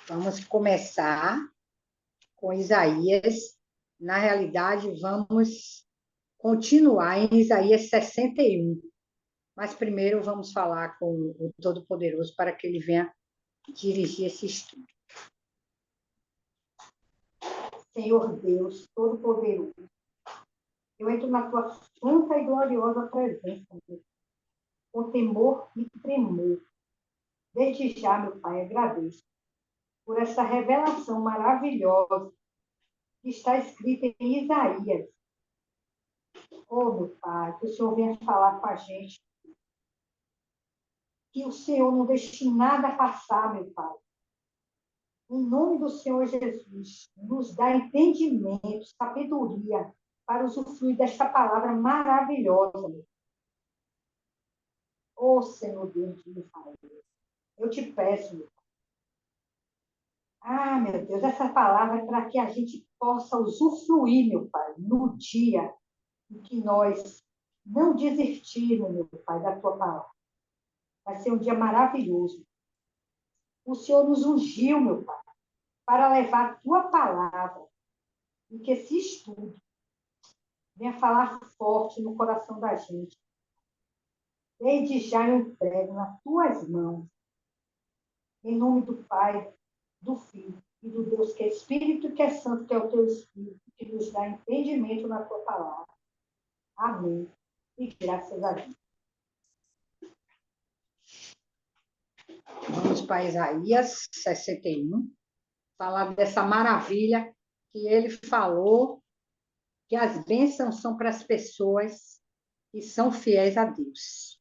Vamos começar com Isaías. Na realidade, vamos continuar em Isaías 61. Mas primeiro vamos falar com o Todo-Poderoso para que ele venha dirigir esse estudo. Senhor Deus, Todo-Poderoso, eu entro na tua santa e gloriosa presença, Deus, com temor e tremor. Desde já, meu Pai, agradeço por essa revelação maravilhosa que está escrita em Isaías. Oh, meu Pai, que o Senhor venha falar com a gente. Que o Senhor não deixe nada passar, meu Pai. Em nome do Senhor Jesus, nos dá entendimento, sabedoria para usufruir desta palavra maravilhosa. Oh, Senhor Deus de Israel, eu te peço, meu Pai. Ah, meu Deus, essa palavra é para que a gente possa usufruir, meu Pai, no dia em que nós não desistirmos, meu Pai, da tua palavra. Vai ser um dia maravilhoso. O Senhor nos ungiu, meu Pai, para levar a tua palavra e que esse estudo venha falar forte no coração da gente. Desde já eu entrego nas tuas mãos, em nome do Pai, do Filho e do Deus que é Espírito e que é Santo, que é o teu Espírito, que nos dá entendimento na tua palavra. Amém. E graças a Deus. Vamos para Isaías 61, falar dessa maravilha que ele falou, que as bênçãos são para as pessoas que são fiéis a Deus.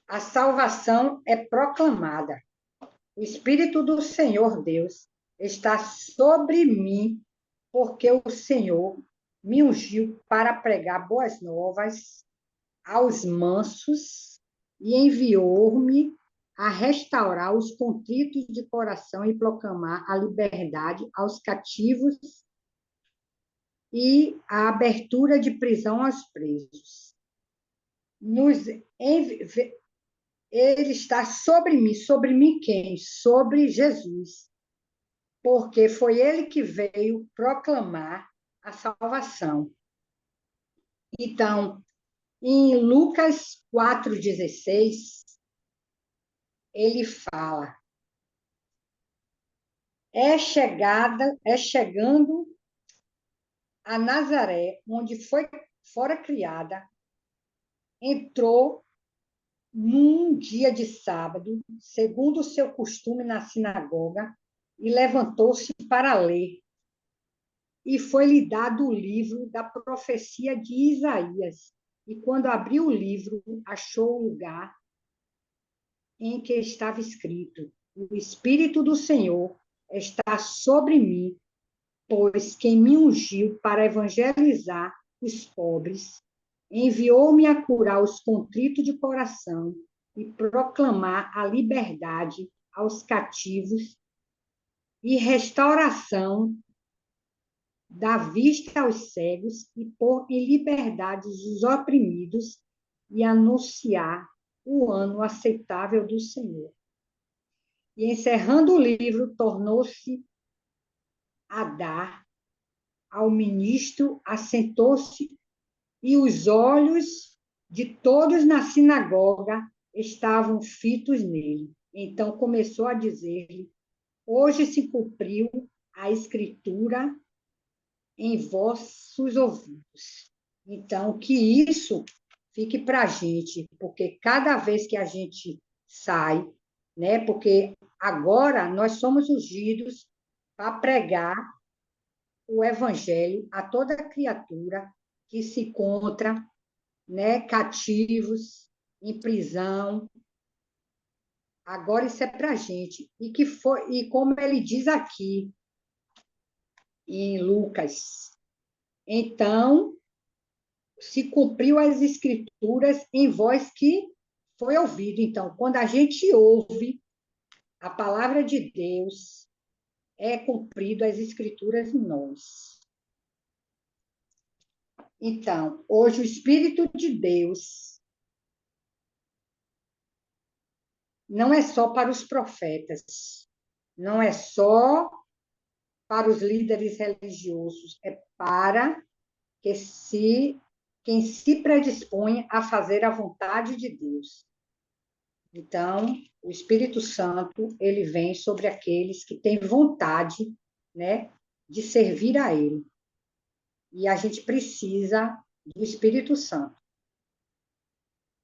A salvação é proclamada. O Espírito do Senhor Deus está sobre mim, porque o Senhor me ungiu para pregar boas novas aos mansos e enviou-me a restaurar os contritos de coração e proclamar a liberdade aos cativos e a abertura de prisão aos presos. Ele está sobre mim quem? Sobre Jesus, porque foi ele que veio proclamar a salvação. Então, em Lucas 4,16, ele fala: é chegando a Nazaré, onde fora criada, entrou num dia de sábado, segundo o seu costume na sinagoga, e levantou-se para ler. E foi-lhe dado o livro da profecia de Isaías. E quando abriu o livro, achou o lugar em que estava escrito: O Espírito do Senhor está sobre mim, pois quem me ungiu para evangelizar os pobres, enviou-me a curar os contritos de coração e proclamar a liberdade aos cativos e restauração da vista aos cegos e pôr em liberdade os oprimidos e anunciar o ano aceitável do Senhor. E encerrando o livro, tornou-se a dar ao ministro, assentou-se e os olhos de todos na sinagoga estavam fitos nele. Então começou a dizer-lhe: Hoje se cumpriu a escritura em vossos ouvidos. Então, que isso fique para a gente, porque cada vez que a gente sai, né? Porque agora nós somos ungidos para pregar o evangelho a toda criatura que se encontra, né, cativos, em prisão. Agora isso é para a gente. E como ele diz aqui em Lucas, então se cumpriu as escrituras em vós que foi ouvido. Então, quando a gente ouve a palavra de Deus, é cumprido as escrituras em nós. Então, hoje o Espírito de Deus não é só para os profetas, não é só para os líderes religiosos, é para que quem se predispõe a fazer a vontade de Deus. Então, o Espírito Santo, ele vem sobre aqueles que têm vontade, né, de servir a ele. E a gente precisa do Espírito Santo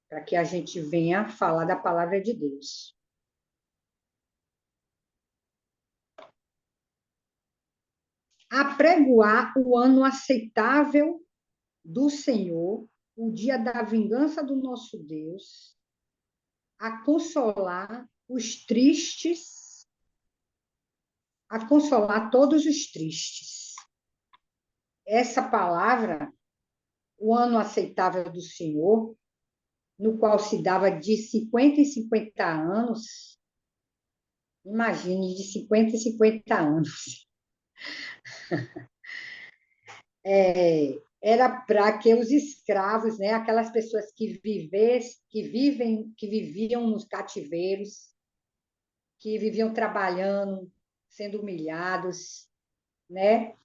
para que a gente venha falar da palavra de Deus. Apregoar o ano aceitável do Senhor, o dia da vingança do nosso Deus, a consolar os tristes, a consolar todos os tristes. Essa palavra, o ano aceitável do Senhor, no qual se dava de 50 em 50 anos, imagine, de 50 em 50 anos, era para que os escravos, né, aquelas pessoas que viviam nos cativeiros, que viviam trabalhando, sendo humilhados, né,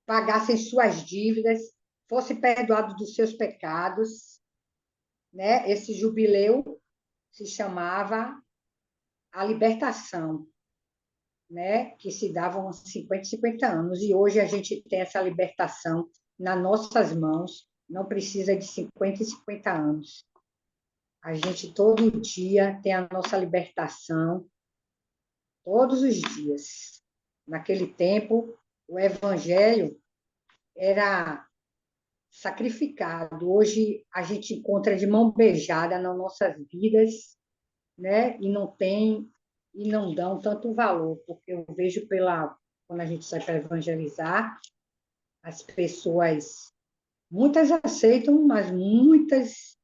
pagassem suas dívidas, fosse perdoado dos seus pecados, né? Esse jubileu se chamava a libertação, né? Que se davam 50 e 50 anos. E hoje a gente tem essa libertação nas nossas mãos, não precisa de 50 e 50 anos. A gente todo dia tem a nossa libertação, todos os dias. Naquele tempo, o evangelho era sacrificado. Hoje a gente encontra de mão beijada nas nossas vidas, né? E não dão tanto valor, porque eu vejo quando a gente sai para evangelizar, as pessoas, muitas aceitam, mas muitas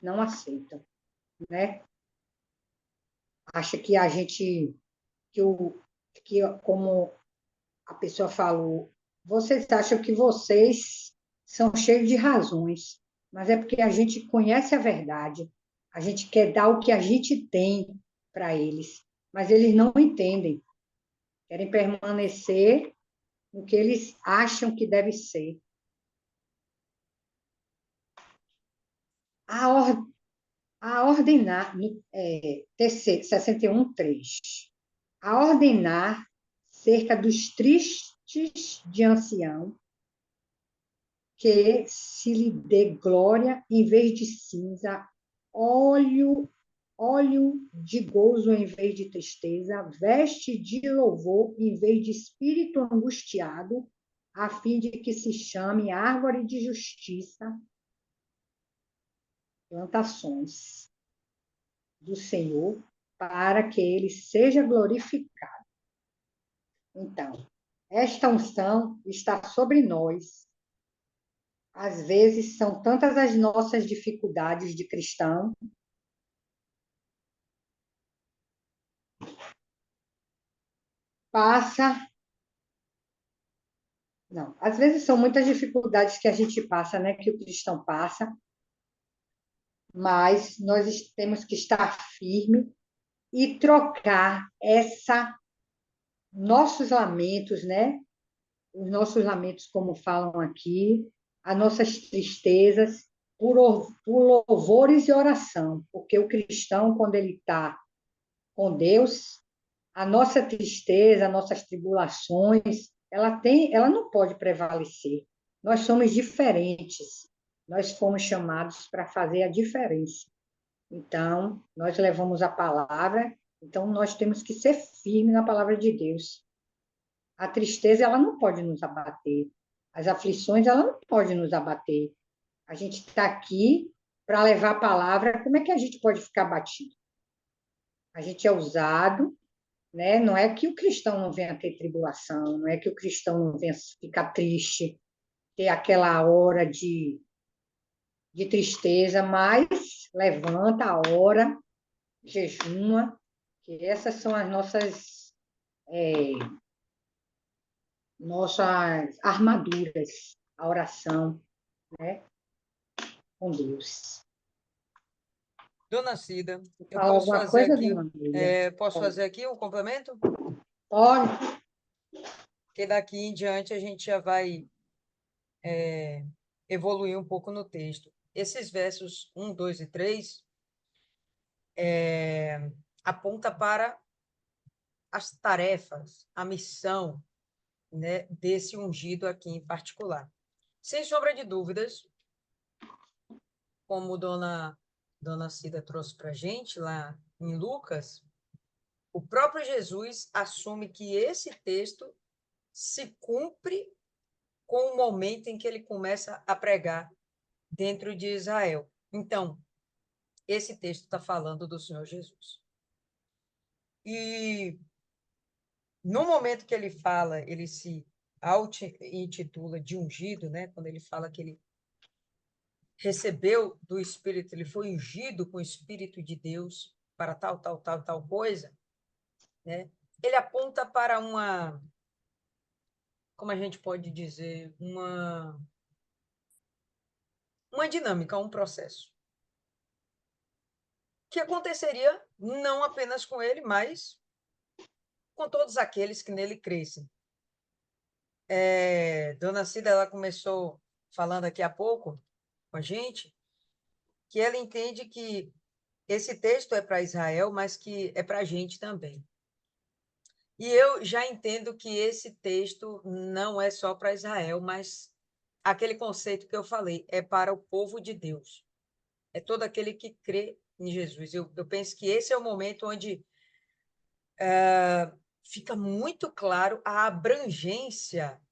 não aceitam, né? Acha que a gente, que o, que como a pessoa falou, vocês acham que vocês são cheios de razões, mas é porque a gente conhece a verdade, a gente quer dar o que a gente tem para eles, mas eles não entendem, querem permanecer no que eles acham que deve ser. A, or, a ordenar, TC 61:3, a ordenar cerca dos tristes de ancião, que se lhe dê glória em vez de cinza, óleo, óleo de gozo em vez de tristeza, veste de louvor em vez de espírito angustiado, a fim de que se chame árvore de justiça, plantações do Senhor, para que ele seja glorificado. Então, esta unção está sobre nós. Às vezes, são tantas as nossas dificuldades de cristão, passa. Não, às vezes são muitas dificuldades que a gente passa, né, que o cristão passa, mas nós temos que estar firme e trocar nossos lamentos, né? Os nossos lamentos, como falam aqui, as nossas tristezas, por louvores e oração, porque o cristão, quando ele está com Deus, a nossa tristeza, as nossas tribulações, ela não pode prevalecer. Nós somos diferentes. Nós fomos chamados para fazer a diferença. Então, nós levamos a palavra, então nós temos que ser firmes na palavra de Deus. A tristeza, ela não pode nos abater. As aflições, ela não pode nos abater. A gente está aqui para levar a palavra, como é que a gente pode ficar abatido? A gente é usado, né? Não é que o cristão não venha ter tribulação, não é que o cristão não venha ficar triste, ter aquela hora de tristeza, mas levanta, ora, jejuma, que essas são as nossas armaduras, a oração, né, com Deus. Dona Cida, eu Fala posso alguma fazer coisa, aqui, dona Maria? posso fazer aqui um complemento? Pode. Porque daqui em diante a gente já vai evoluir um pouco no texto. Esses versos 1, 2 e 3 aponta para as tarefas, a missão, né, desse ungido aqui em particular. Sem sombra de dúvidas, como Dona Cida trouxe para a gente lá em Lucas, o próprio Jesus assume que esse texto se cumpre com o momento em que ele começa a pregar dentro de Israel. Então, esse texto está falando do Senhor Jesus. E no momento que ele fala, ele se auto-intitula de ungido, né? Quando ele fala que ele recebeu do Espírito, ele foi ungido com o Espírito de Deus para tal, tal, tal, tal coisa, né? Ele aponta para uma, como a gente pode dizer, uma dinâmica, um processo, que aconteceria não apenas com ele, mas com todos aqueles que nele crescem. Dona Cida, ela começou falando aqui há pouco com a gente, que ela entende que esse texto é para Israel, mas que é para a gente também. E eu já entendo que esse texto não é só para Israel, mas aquele conceito que eu falei é para o povo de Deus. É todo aquele que crê em Jesus. Eu penso que esse é o momento onde fica muito claro a abrangência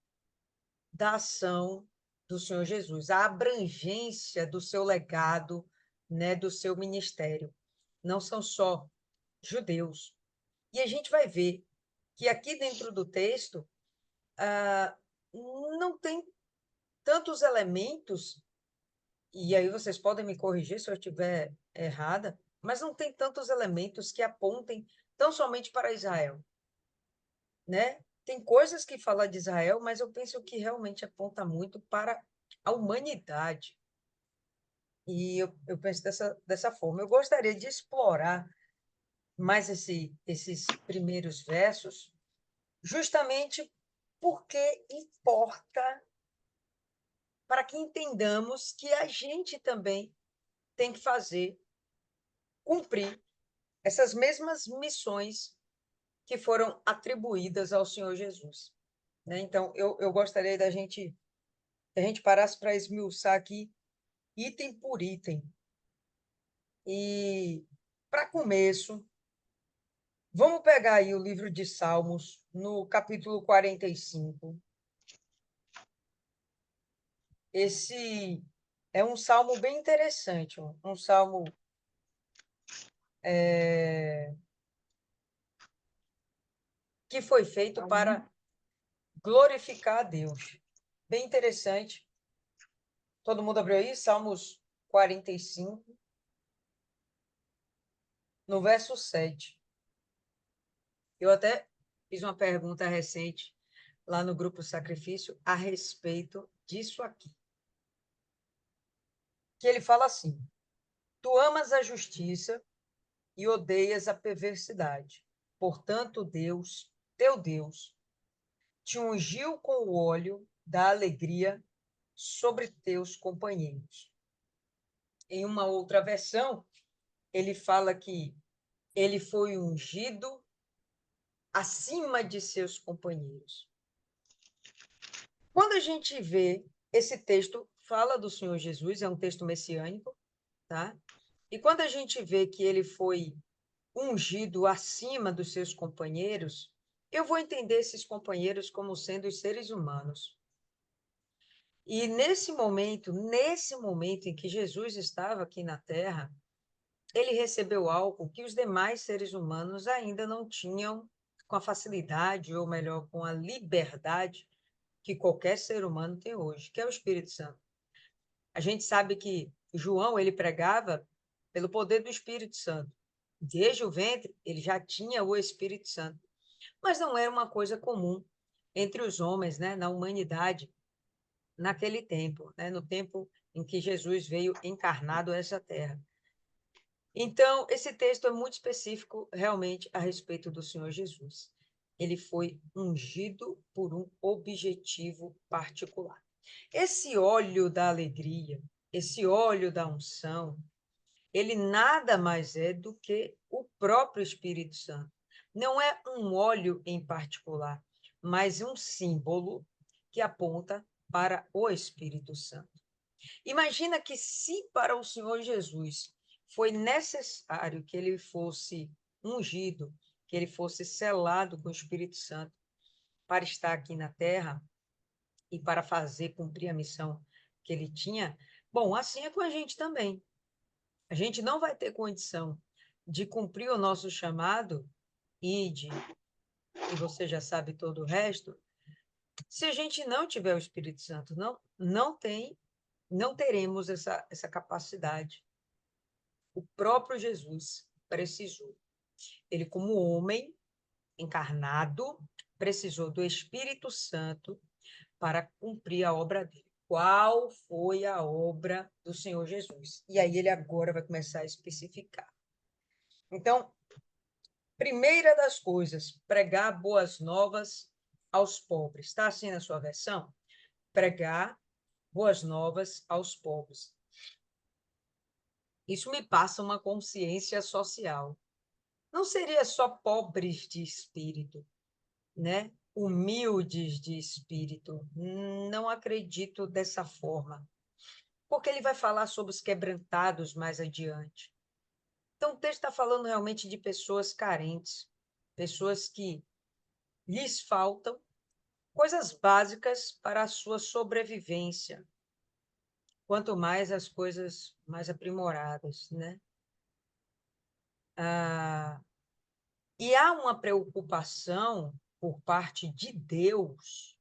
da ação do Senhor Jesus, a abrangência do seu legado, né, do seu ministério. Não são só judeus. E a gente vai ver que aqui dentro do texto não tem tantos elementos, e aí vocês podem me corrigir se eu estiver errada, mas não tem tantos elementos que apontem tão somente para Israel, né? Tem coisas que falam de Israel, mas eu penso que realmente aponta muito para a humanidade. E eu penso dessa forma. Eu gostaria de explorar mais esses primeiros versos, justamente porque importa para que entendamos que a gente também tem que fazer, cumprir essas mesmas missões que foram atribuídas ao Senhor Jesus. Né? Então, eu gostaria da gente parasse para esmiuçar aqui, item por item. E, para começo, vamos pegar aí o livro de Salmos, no capítulo 45. Esse é um salmo bem interessante, um salmo que foi feito para glorificar a Deus. Bem interessante. Todo mundo abriu aí? Salmos 45, no verso 7. Eu até fiz uma pergunta recente lá no grupo Sacrifício a respeito disso aqui. Que ele fala assim: Tu amas a justiça e odeias a perversidade. Portanto, Deus, teu Deus, te ungiu com o óleo da alegria sobre teus companheiros. Em uma outra versão, ele fala que ele foi ungido acima de seus companheiros. Quando a gente vê esse texto, fala do Senhor Jesus, é um texto messiânico, tá? E quando a gente vê que ele foi ungido acima dos seus companheiros, eu vou entender esses companheiros como sendo os seres humanos. E nesse momento em que Jesus estava aqui na Terra, ele recebeu algo que os demais seres humanos ainda não tinham com a facilidade, ou melhor, com a liberdade que qualquer ser humano tem hoje, que é o Espírito Santo. A gente sabe que João, ele pregava pelo poder do Espírito Santo. Desde o ventre, ele já tinha o Espírito Santo. Mas não era uma coisa comum entre os homens, né, na humanidade, naquele tempo, né, no tempo em que Jesus veio encarnado a essa terra. Então, esse texto é muito específico realmente a respeito do Senhor Jesus. Ele foi ungido por um objetivo particular. Esse óleo da alegria, esse óleo da unção, ele nada mais é do que o próprio Espírito Santo. Não é um óleo em particular, mas um símbolo que aponta para o Espírito Santo. Imagina que se para o Senhor Jesus foi necessário que ele fosse ungido, que ele fosse selado com o Espírito Santo para estar aqui na terra e para fazer cumprir a missão que ele tinha, bom, assim é com a gente também. A gente não vai ter condição de cumprir o nosso chamado, e você já sabe todo o resto, se a gente não tiver o Espírito Santo. Não teremos essa capacidade. O próprio Jesus precisou. Ele, como homem encarnado, precisou do Espírito Santo para cumprir a obra dele. Qual foi a obra do Senhor Jesus? E aí ele agora vai começar a especificar. Então, primeira das coisas, pregar boas novas aos pobres. Está assim na sua versão? Pregar boas novas aos pobres. Isso me passa uma consciência social. Não seria só pobres de espírito, né? Humildes de espírito. Não acredito dessa forma, porque ele vai falar sobre os quebrantados mais adiante. Então, o texto está falando realmente de pessoas carentes, pessoas que lhes faltam coisas básicas para a sua sobrevivência, quanto mais as coisas mais aprimoradas, né? E há uma preocupação por parte de Deus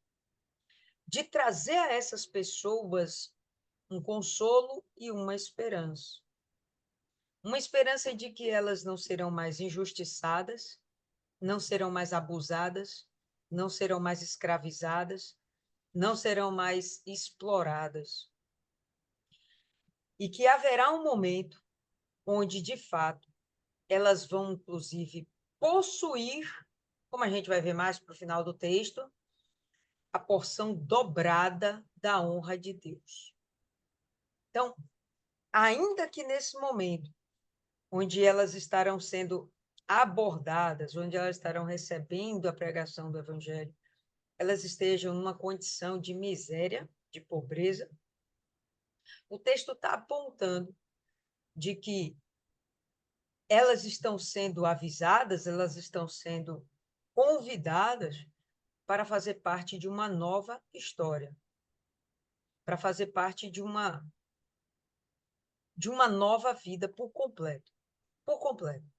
de trazer a essas pessoas um consolo e uma esperança. Uma esperança de que elas não serão mais injustiçadas, não serão mais abusadas, não serão mais escravizadas, não serão mais exploradas. E que haverá um momento onde, de fato, elas vão, inclusive, possuir, como a gente vai ver mais para o final do texto, a porção dobrada da honra de Deus. Então, ainda que nesse momento, onde elas estarão sendo abordadas, onde elas estarão recebendo a pregação do Evangelho, elas estejam numa condição de miséria, de pobreza, o texto está apontando de que elas estão sendo avisadas, elas estão sendo convidadas para fazer parte de uma nova história, para fazer parte de uma nova vida por completo, por completo.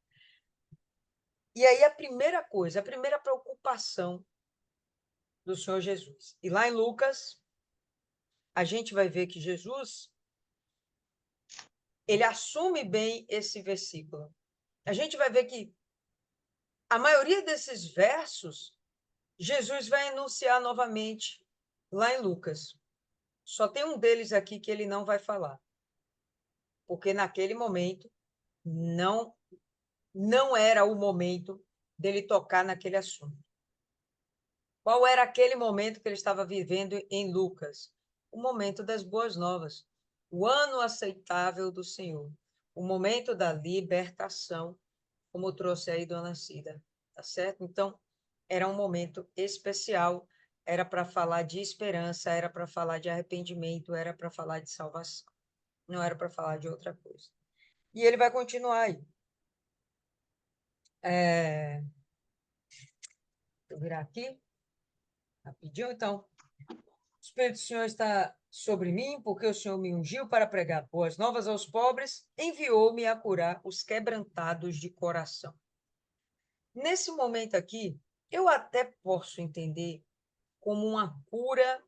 E aí a primeira coisa, a primeira preocupação do Senhor Jesus. E lá em Lucas, a gente vai ver que Jesus, ele assume bem esse versículo. A gente vai ver que a maioria desses versos, Jesus vai enunciar novamente lá em Lucas. Só tem um deles aqui que ele não vai falar, porque naquele momento não era o momento dele tocar naquele assunto. Qual era aquele momento que ele estava vivendo em Lucas? O momento das boas novas, o ano aceitável do Senhor, o momento da libertação, como trouxe aí Dona Cida, tá certo? Então, era um momento especial, era para falar de esperança, era para falar de arrependimento, era para falar de salvação, não era para falar de outra coisa. E ele vai continuar aí. Deixa eu virar aqui, rapidinho, então. O Espírito do Senhor está sobre mim, porque o Senhor me ungiu para pregar boas novas aos pobres, enviou-me a curar os quebrantados de coração. Nesse momento aqui, eu até posso entender como uma cura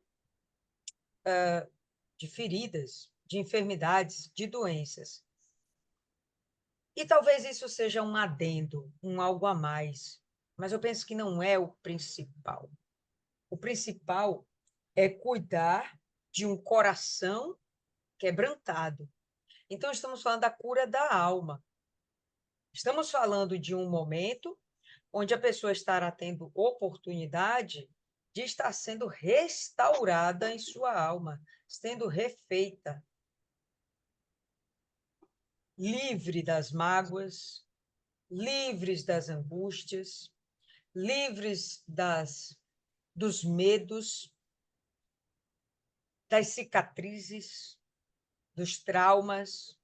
de feridas, de enfermidades, de doenças. E talvez isso seja um adendo, um algo a mais, mas eu penso que não é o principal. O principal é cuidar de um coração quebrantado. Então, estamos falando da cura da alma. Estamos falando de um momento onde a pessoa estará tendo oportunidade de estar sendo restaurada em sua alma, sendo refeita, livre das mágoas, livres das angústias, livres dos medos, das cicatrizes, dos traumas.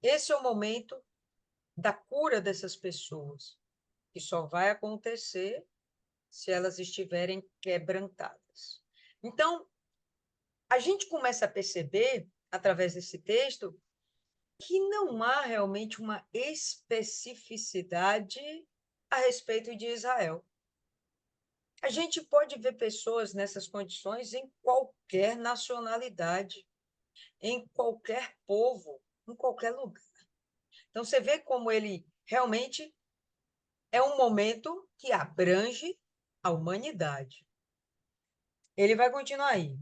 Esse é o momento da cura dessas pessoas, que só vai acontecer se elas estiverem quebrantadas. Então, a gente começa a perceber, através desse texto, que não há realmente uma especificidade a respeito de Israel. A gente pode ver pessoas nessas condições em qualquer nacionalidade, em qualquer povo, em qualquer lugar. Então, você vê como ele realmente é um momento que abrange a humanidade. Ele vai continuar aí.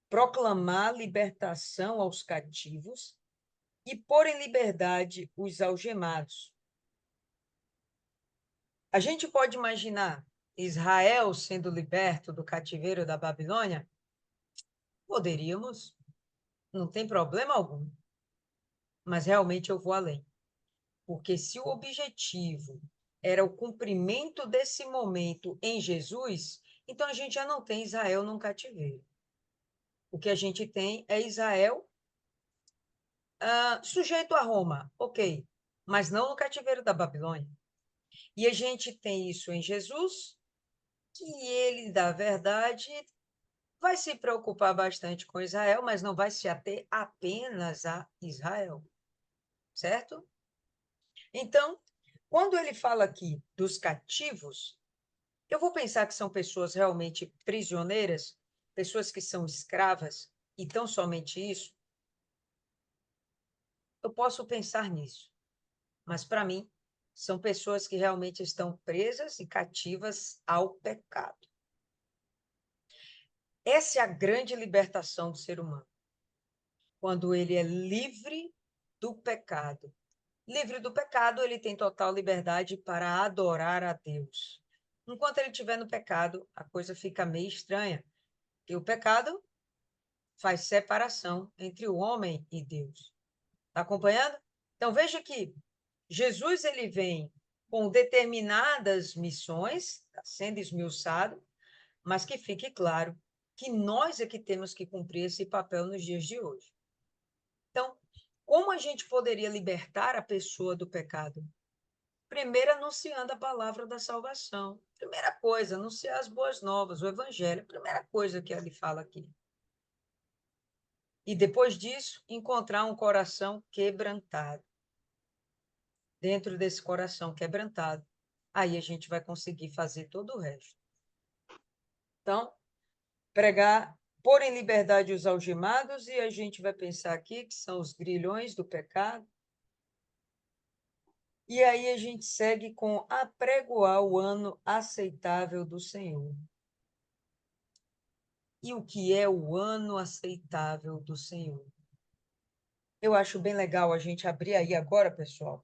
Proclamar libertação aos cativos e pôr em liberdade os algemados. A gente pode imaginar Israel sendo liberto do cativeiro da Babilônia? Poderíamos, não tem problema algum. Mas realmente eu vou além. Porque se o objetivo era o cumprimento desse momento em Jesus, então a gente já não tem Israel num cativeiro. O que a gente tem é Israel sujeito a Roma, ok, mas não no cativeiro da Babilônia. E a gente tem isso em Jesus, que ele, da verdade, vai se preocupar bastante com Israel, mas não vai se ater apenas a Israel, certo? Então, quando ele fala aqui dos cativos, eu vou pensar que são pessoas realmente prisioneiras, pessoas que são escravas, e tão somente isso. Eu posso pensar nisso, mas para mim, são pessoas que realmente estão presas e cativas ao pecado. Essa é a grande libertação do ser humano, quando ele é livre do pecado. Livre do pecado, ele tem total liberdade para adorar a Deus. Enquanto ele estiver no pecado, a coisa fica meio estranha, porque o pecado faz separação entre o homem e Deus. Está acompanhando? Então veja que Jesus ele vem com determinadas missões, está sendo esmiuçado, mas que fique claro que nós é que temos que cumprir esse papel nos dias de hoje. Então, como a gente poderia libertar a pessoa do pecado? Primeiro, anunciando a palavra da salvação. Primeira coisa, anunciar as boas novas, o evangelho. Primeira coisa que ele fala aqui. E depois disso, encontrar um coração quebrantado. Dentro desse coração quebrantado, aí a gente vai conseguir fazer todo o resto. Então, pregar, pôr em liberdade os algemados, e a gente vai pensar aqui que são os grilhões do pecado. E aí a gente segue com apregoar o ano aceitável do Senhor. E o que é o ano aceitável do Senhor? Eu acho bem legal a gente abrir aí agora, pessoal,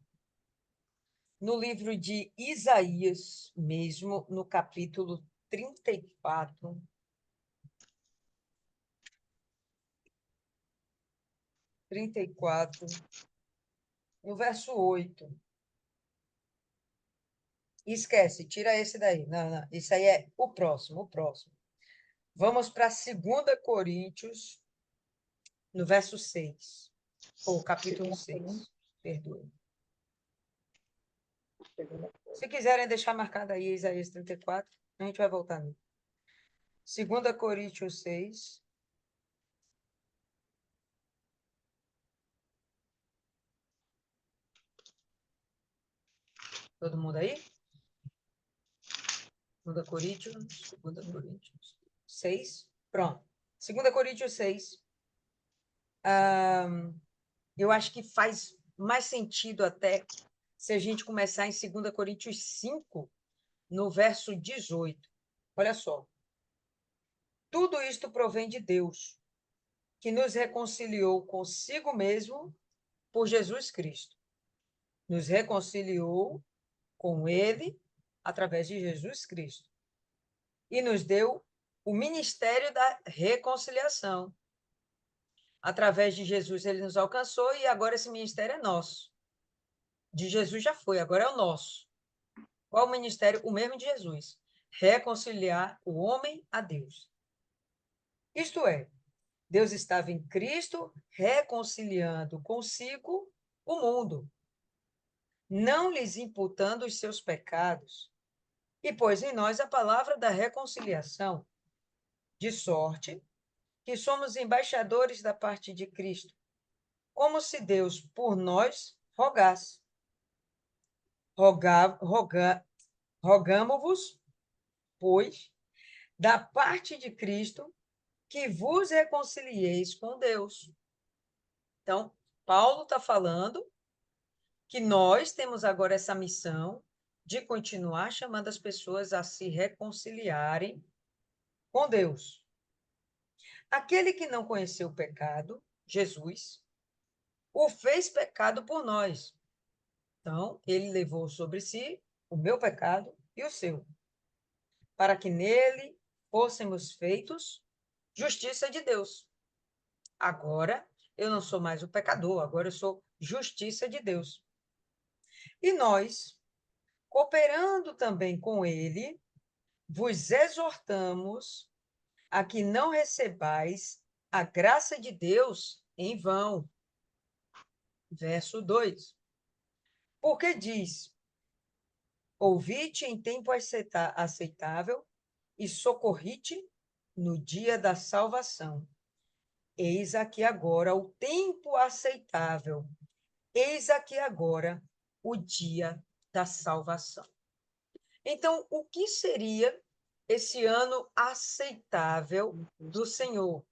no livro de Isaías, mesmo, no capítulo 34. 34, no verso 8. Esquece, tira esse daí. Não, não, isso aí é o próximo, o próximo. Vamos para 2 Coríntios, no verso 6. Ou capítulo 6, perdoe. Se quiserem deixar marcado aí Isaías 34, a gente vai voltar nele. 2 Coríntios 6. Todo mundo aí? 2 Coríntios 6. Pronto. 2 Coríntios 6. Eu acho que faz mais sentido até se a gente começar em 2 Coríntios 5, no verso 18. Olha só. Tudo isto provém de Deus, que nos reconciliou consigo mesmo por Jesus Cristo, nos reconciliou com ele através de Jesus Cristo e nos deu o ministério da reconciliação. Através de Jesus ele nos alcançou e agora esse ministério é nosso. De Jesus já foi, agora é o nosso. Qual o ministério? O mesmo de Jesus. Reconciliar o homem a Deus. Isto é, Deus estava em Cristo reconciliando consigo o mundo, não lhes imputando os seus pecados, e pôs em nós a palavra da reconciliação, de sorte que somos embaixadores da parte de Cristo, como se Deus por nós rogasse. Rogamo-vos, pois, da parte de Cristo, que vos reconcilieis com Deus. Então, Paulo está falando que nós temos agora essa missão de continuar chamando as pessoas a se reconciliarem com Deus. Aquele que não conheceu o pecado, Jesus, o fez pecado por nós. Então, ele levou sobre si o meu pecado e o seu, para que nele fôssemos feitos justiça de Deus. Agora, eu não sou mais o pecador, agora eu sou justiça de Deus. E nós, cooperando também com ele, vos exortamos a que não recebais a graça de Deus em vão. Verso 2. Porque diz: ouvi-te em tempo aceitável e socorri-te no dia da salvação. Eis aqui agora o tempo aceitável. Eis aqui agora o dia da salvação. Então, o que seria esse ano aceitável do Senhor?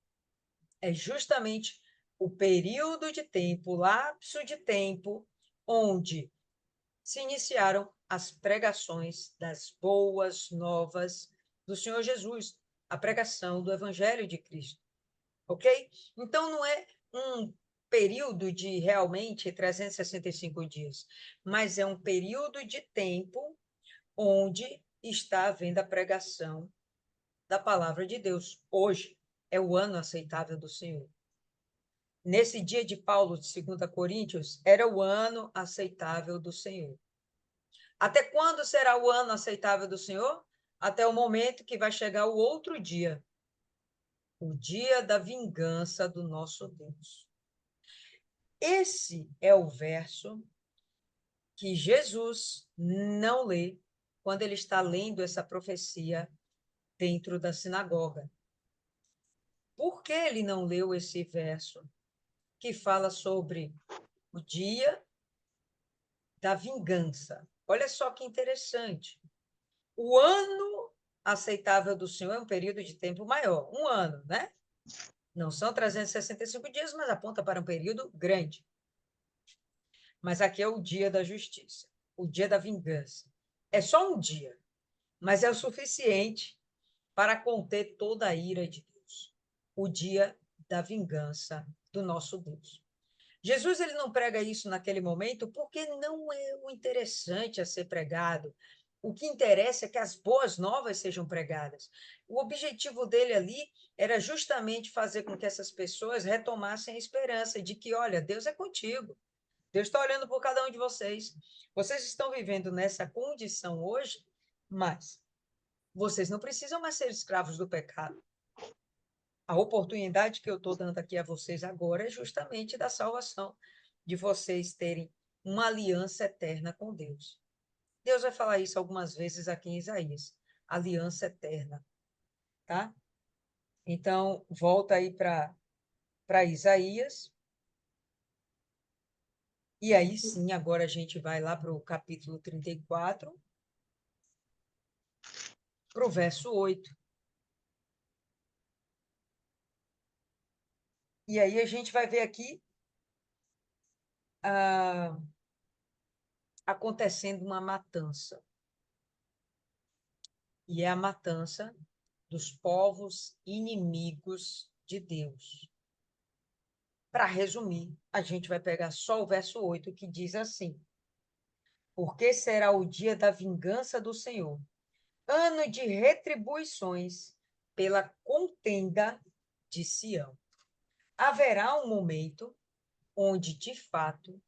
É justamente o período de tempo, o lapso de tempo, onde se iniciaram as pregações das boas novas do Senhor Jesus, a pregação do Evangelho de Cristo, ok? Então, não é um período de realmente 365 dias, mas é um período de tempo onde está havendo a pregação da palavra de Deus. Hoje é o ano aceitável do Senhor. Nesse dia de Paulo, de 2 Coríntios, era o ano aceitável do Senhor. Até quando será o ano aceitável do Senhor? Até o momento que vai chegar o outro dia, o dia da vingança do nosso Deus. Esse é o verso que Jesus não lê quando ele está lendo essa profecia dentro da sinagoga. Por que ele não leu esse verso que fala sobre o dia da vingança? Olha só que interessante. O ano aceitável do Senhor é um período de tempo maior, um ano, né? Não são 365 dias, mas aponta para um período grande. Mas aqui é o dia da justiça, o dia da vingança. É só um dia, mas é o suficiente para conter toda a ira de Deus. O dia da vingança do nosso Deus. Jesus ele não prega isso naquele momento porque não é o interessante a ser pregado. O que interessa é que as boas novas sejam pregadas. O objetivo dele ali era justamente fazer com que essas pessoas retomassem a esperança de que, olha, Deus é contigo. Deus está olhando por cada um de vocês. Vocês estão vivendo nessa condição hoje, mas vocês não precisam mais ser escravos do pecado. A oportunidade que eu estou dando aqui a vocês agora é justamente da salvação, de vocês terem uma aliança eterna com Deus. Deus vai falar isso algumas vezes aqui em Isaías. Aliança eterna, tá? Então, volta aí para Isaías. E aí sim, agora a gente vai lá para o capítulo 34, para o verso 8. E aí a gente vai ver aqui acontecendo uma matança. E é a matança dos povos inimigos de Deus. Para resumir, a gente vai pegar só o verso 8, que diz assim: porque será o dia da vingança do Senhor, ano de retribuições pela contenda de Sião. Haverá um momento onde, de fato,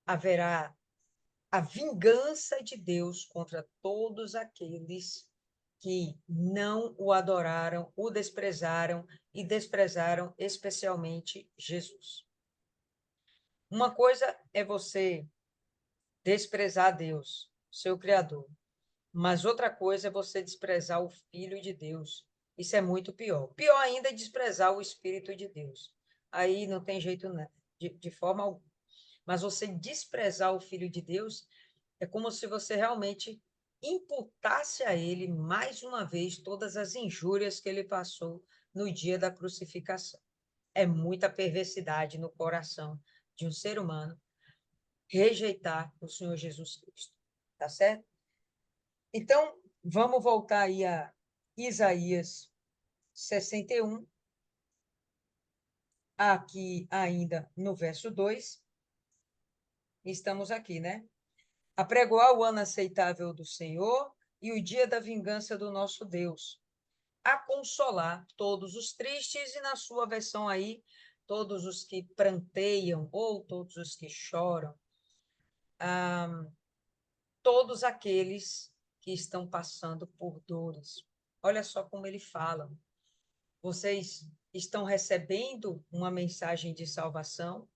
haverá a vingança de Deus contra todos aqueles que não o adoraram, o desprezaram e desprezaram especialmente Jesus. Uma coisa é você desprezar Deus, seu Criador, mas outra coisa é você desprezar o Filho de Deus. Isso é muito pior. Pior ainda é desprezar o Espírito de Deus. Aí não tem jeito, né? De forma alguma. Mas você desprezar o Filho de Deus é como se você realmente imputasse a ele, mais uma vez, todas as injúrias que ele passou no dia da crucificação. É muita perversidade no coração de um ser humano rejeitar o Senhor Jesus Cristo. Tá certo? Então, vamos voltar aí a Isaías 61, aqui ainda no verso 2. Estamos aqui, né? Apregoar o ano aceitável do Senhor e o dia da vingança do nosso Deus, a consolar todos os tristes, e na sua versão aí, todos os que pranteiam ou todos os que choram, todos aqueles que estão passando por dores. Olha só como ele fala. Vocês estão recebendo uma mensagem de salvação,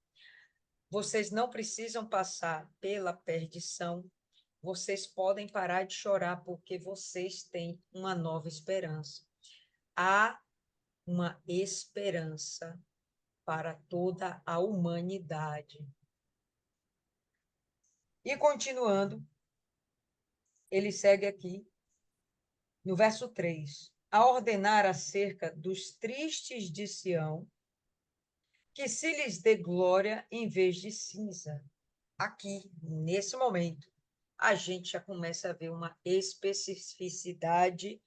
vocês não precisam passar pela perdição, vocês podem parar de chorar porque vocês têm uma nova esperança. Há uma esperança para toda a humanidade. E continuando, ele segue aqui no verso 3, a ordenar acerca dos tristes de Sião, que se lhes dê glória em vez de cinza. Aqui, nesse momento, a gente já começa a ver uma especificidade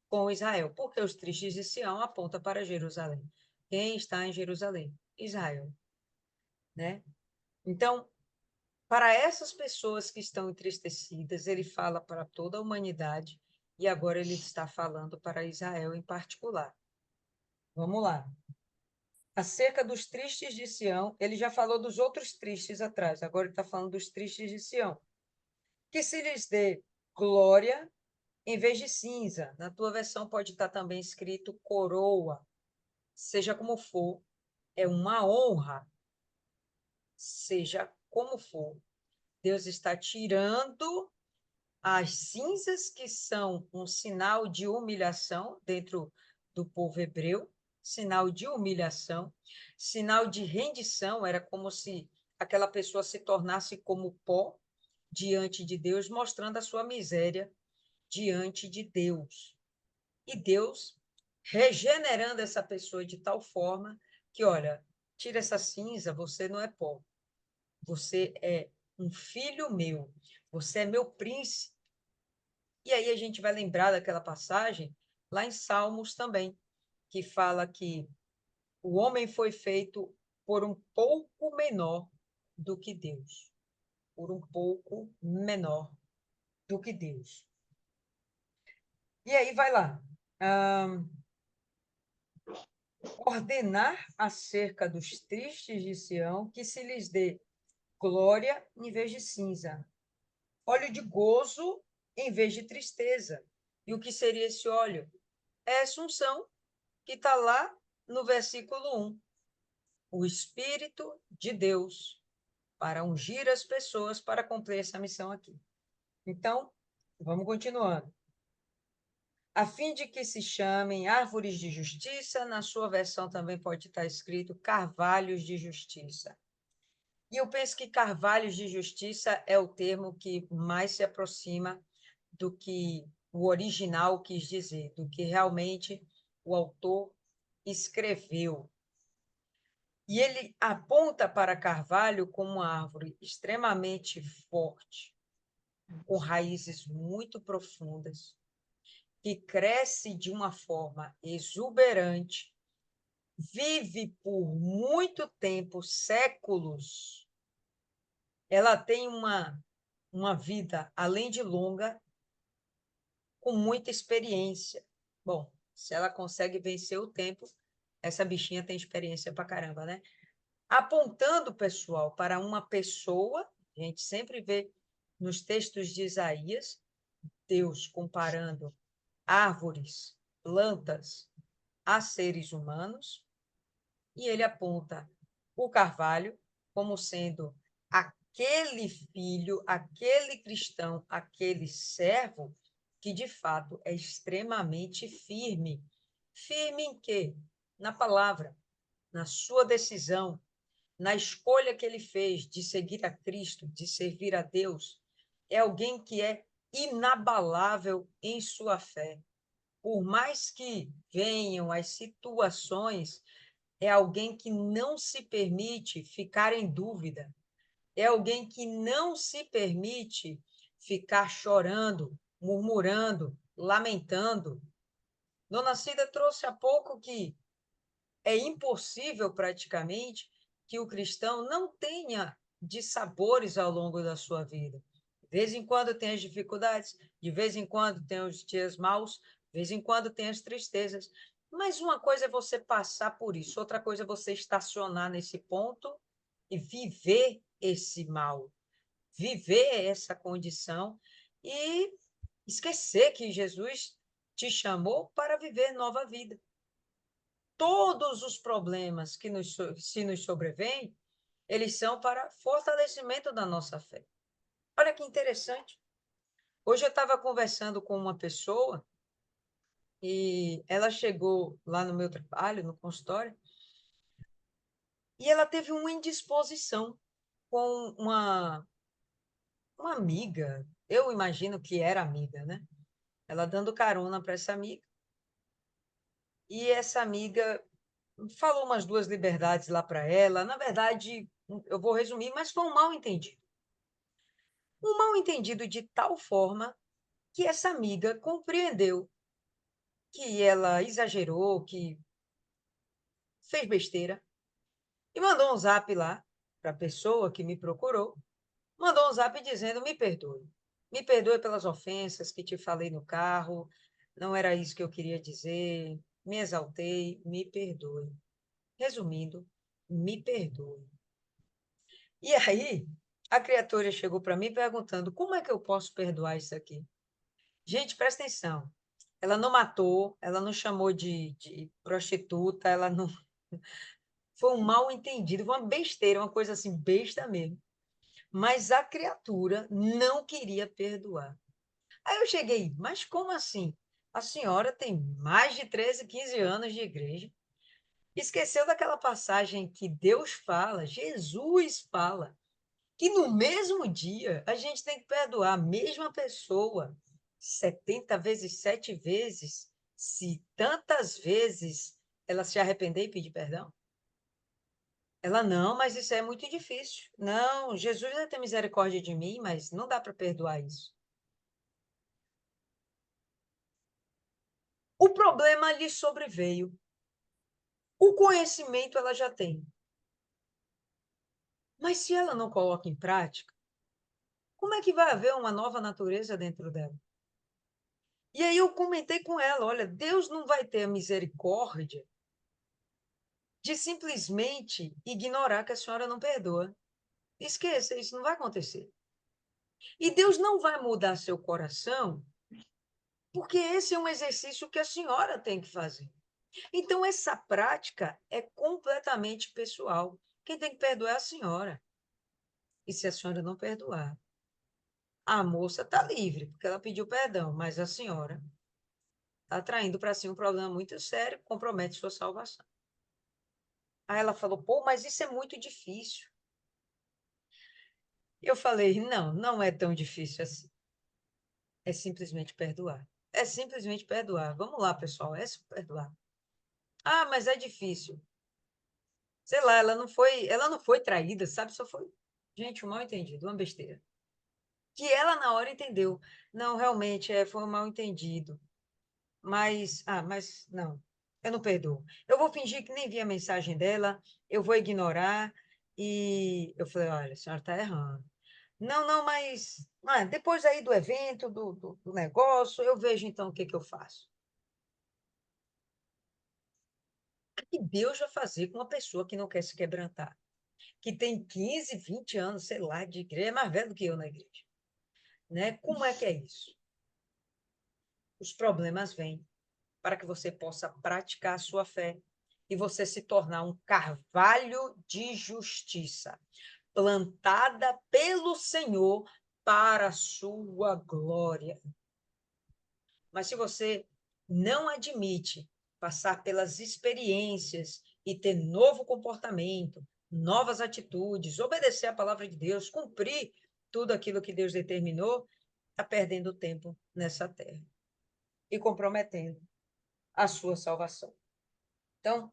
com Israel, porque os tristes de Sião aponta para Jerusalém. Quem está em Jerusalém? Israel, né? Então, para essas pessoas que estão entristecidas, ele fala para toda a humanidade e agora ele está falando para Israel em particular. Vamos lá. Acerca dos tristes de Sião, ele já falou dos outros tristes atrás, agora ele está falando dos tristes de Sião. Que se lhes dê glória em vez de cinza. Na tua versão pode estar também escrito coroa. Seja como for, é uma honra. Seja como for, Deus está tirando as cinzas, que são um sinal de humilhação dentro do povo hebreu, sinal de humilhação, sinal de rendição, era como se aquela pessoa se tornasse como pó diante de Deus, mostrando a sua miséria diante de Deus. E Deus regenerando essa pessoa de tal forma que, olha, tira essa cinza, você não é pó. Você é um filho meu. Você é meu príncipe. E aí a gente vai lembrar daquela passagem lá em Salmos também, que fala que o homem foi feito por um pouco menor do que Deus. Por um pouco menor do que Deus. E aí vai lá. Ordenar acerca dos tristes de Sião que se lhes dê glória em vez de cinza, óleo de gozo em vez de tristeza. E o que seria esse óleo? É a Assunção, que está lá no versículo 1. O Espírito de Deus para ungir as pessoas para cumprir essa missão aqui. Então, vamos continuando. A fim de que se chamem árvores de justiça, na sua versão também pode estar escrito carvalhos de justiça. E eu penso que carvalhos de justiça é o termo que mais se aproxima do que o original quis dizer, do que realmente o autor escreveu. E ele aponta para carvalho como uma árvore extremamente forte, com raízes muito profundas, que cresce de uma forma exuberante, vive por muito tempo, séculos. Ela tem uma vida, além de longa, com muita experiência. Bom, se ela consegue vencer o tempo, essa bichinha tem experiência pra caramba, né? Apontando, pessoal, para uma pessoa, a gente sempre vê nos textos de Isaías, Deus comparando árvores, plantas a seres humanos, e ele aponta o carvalho como sendo aquele filho, aquele cristão, aquele servo que de fato é extremamente firme. Firme em quê? Na palavra, na sua decisão, na escolha que ele fez de seguir a Cristo, de servir a Deus. É alguém que é inabalável em sua fé. Por mais que venham as situações, é alguém que não se permite ficar em dúvida, é alguém que não se permite ficar chorando, murmurando, lamentando. Dona Cida trouxe há pouco que é impossível praticamente que o cristão não tenha dissabores ao longo da sua vida. De vez em quando tem as dificuldades, de vez em quando tem os dias maus, de vez em quando tem as tristezas. Mas uma coisa é você passar por isso, outra coisa é você estacionar nesse ponto e viver esse mal, viver essa condição e esquecer que Jesus te chamou para viver nova vida. Todos os problemas que se nos sobrevêm, eles são para fortalecimento da nossa fé. Olha que interessante. Hoje eu estava conversando com uma pessoa e ela chegou lá no meu trabalho, no consultório, e ela teve uma indisposição com uma amiga. Eu imagino que era amiga, né? Ela dando carona para essa amiga. E essa amiga falou umas duas liberdades lá para ela. Na verdade, eu vou resumir, mas foi um mal entendido. Um mal entendido de tal forma que essa amiga compreendeu que ela exagerou, que fez besteira, e mandou um zap lá para a pessoa que me procurou, mandou um zap dizendo: me perdoe pelas ofensas que te falei no carro, não era isso que eu queria dizer, me exaltei, me perdoe. Resumindo, me perdoe. E aí, a criatura chegou para mim perguntando: como é que eu posso perdoar isso aqui? Gente, presta atenção. Ela não matou, ela não chamou de prostituta, ela não. Foi um mal entendido, foi uma besteira, uma coisa assim, besta mesmo. Mas a criatura não queria perdoar. Aí eu cheguei, mas como assim? A senhora tem mais de 13, 15 anos de igreja. Esqueceu daquela passagem que Deus fala, Jesus fala, que no mesmo dia a gente tem que perdoar a mesma pessoa 70 vezes, 7 vezes, se tantas vezes ela se arrepender e pedir perdão? Ela, não, mas isso é muito difícil. Não, Jesus vai ter misericórdia de mim, mas não dá para perdoar isso. O problema lhe sobreveio. O conhecimento ela já tem. Mas se ela não coloca em prática, como é que vai haver uma nova natureza dentro dela? E aí eu comentei com ela, olha, Deus não vai ter a misericórdia de simplesmente ignorar que a senhora não perdoa. Esqueça, isso não vai acontecer. E Deus não vai mudar seu coração, porque esse é um exercício que a senhora tem que fazer. Então, essa prática é completamente pessoal. Quem tem que perdoar é a senhora. E se a senhora não perdoar, a moça está livre, porque ela pediu perdão, mas a senhora está traindo para si um problema muito sério, que compromete sua salvação. Aí ela falou, pô, mas isso é muito difícil. Eu falei, não, não é tão difícil assim. É simplesmente perdoar. É simplesmente perdoar. Vamos lá, pessoal, é perdoar. Ah, mas é difícil. Sei lá, ela não foi traída, sabe? Só foi, gente, um mal entendido, uma besteira. Que ela na hora entendeu. Não, realmente, foi um mal entendido. Mas não, eu não perdoo. Eu vou fingir que nem vi a mensagem dela, eu vou ignorar. E eu falei, olha, a senhora está errando. Não, não, mas depois aí do evento, do negócio, eu vejo então o que que eu faço. O que Deus vai fazer com uma pessoa que não quer se quebrantar? Que tem 15, 20 anos, sei lá, de igreja, é mais velho do que eu na igreja. Né? Como é que é isso? Os problemas vêm para que você possa praticar a sua fé e você se tornar um carvalho de justiça, plantada pelo Senhor para a sua glória. Mas se você não admite passar pelas experiências e ter novo comportamento, novas atitudes, obedecer a palavra de Deus, cumprir tudo aquilo que Deus determinou, está perdendo tempo nessa terra e comprometendo a sua salvação. Então,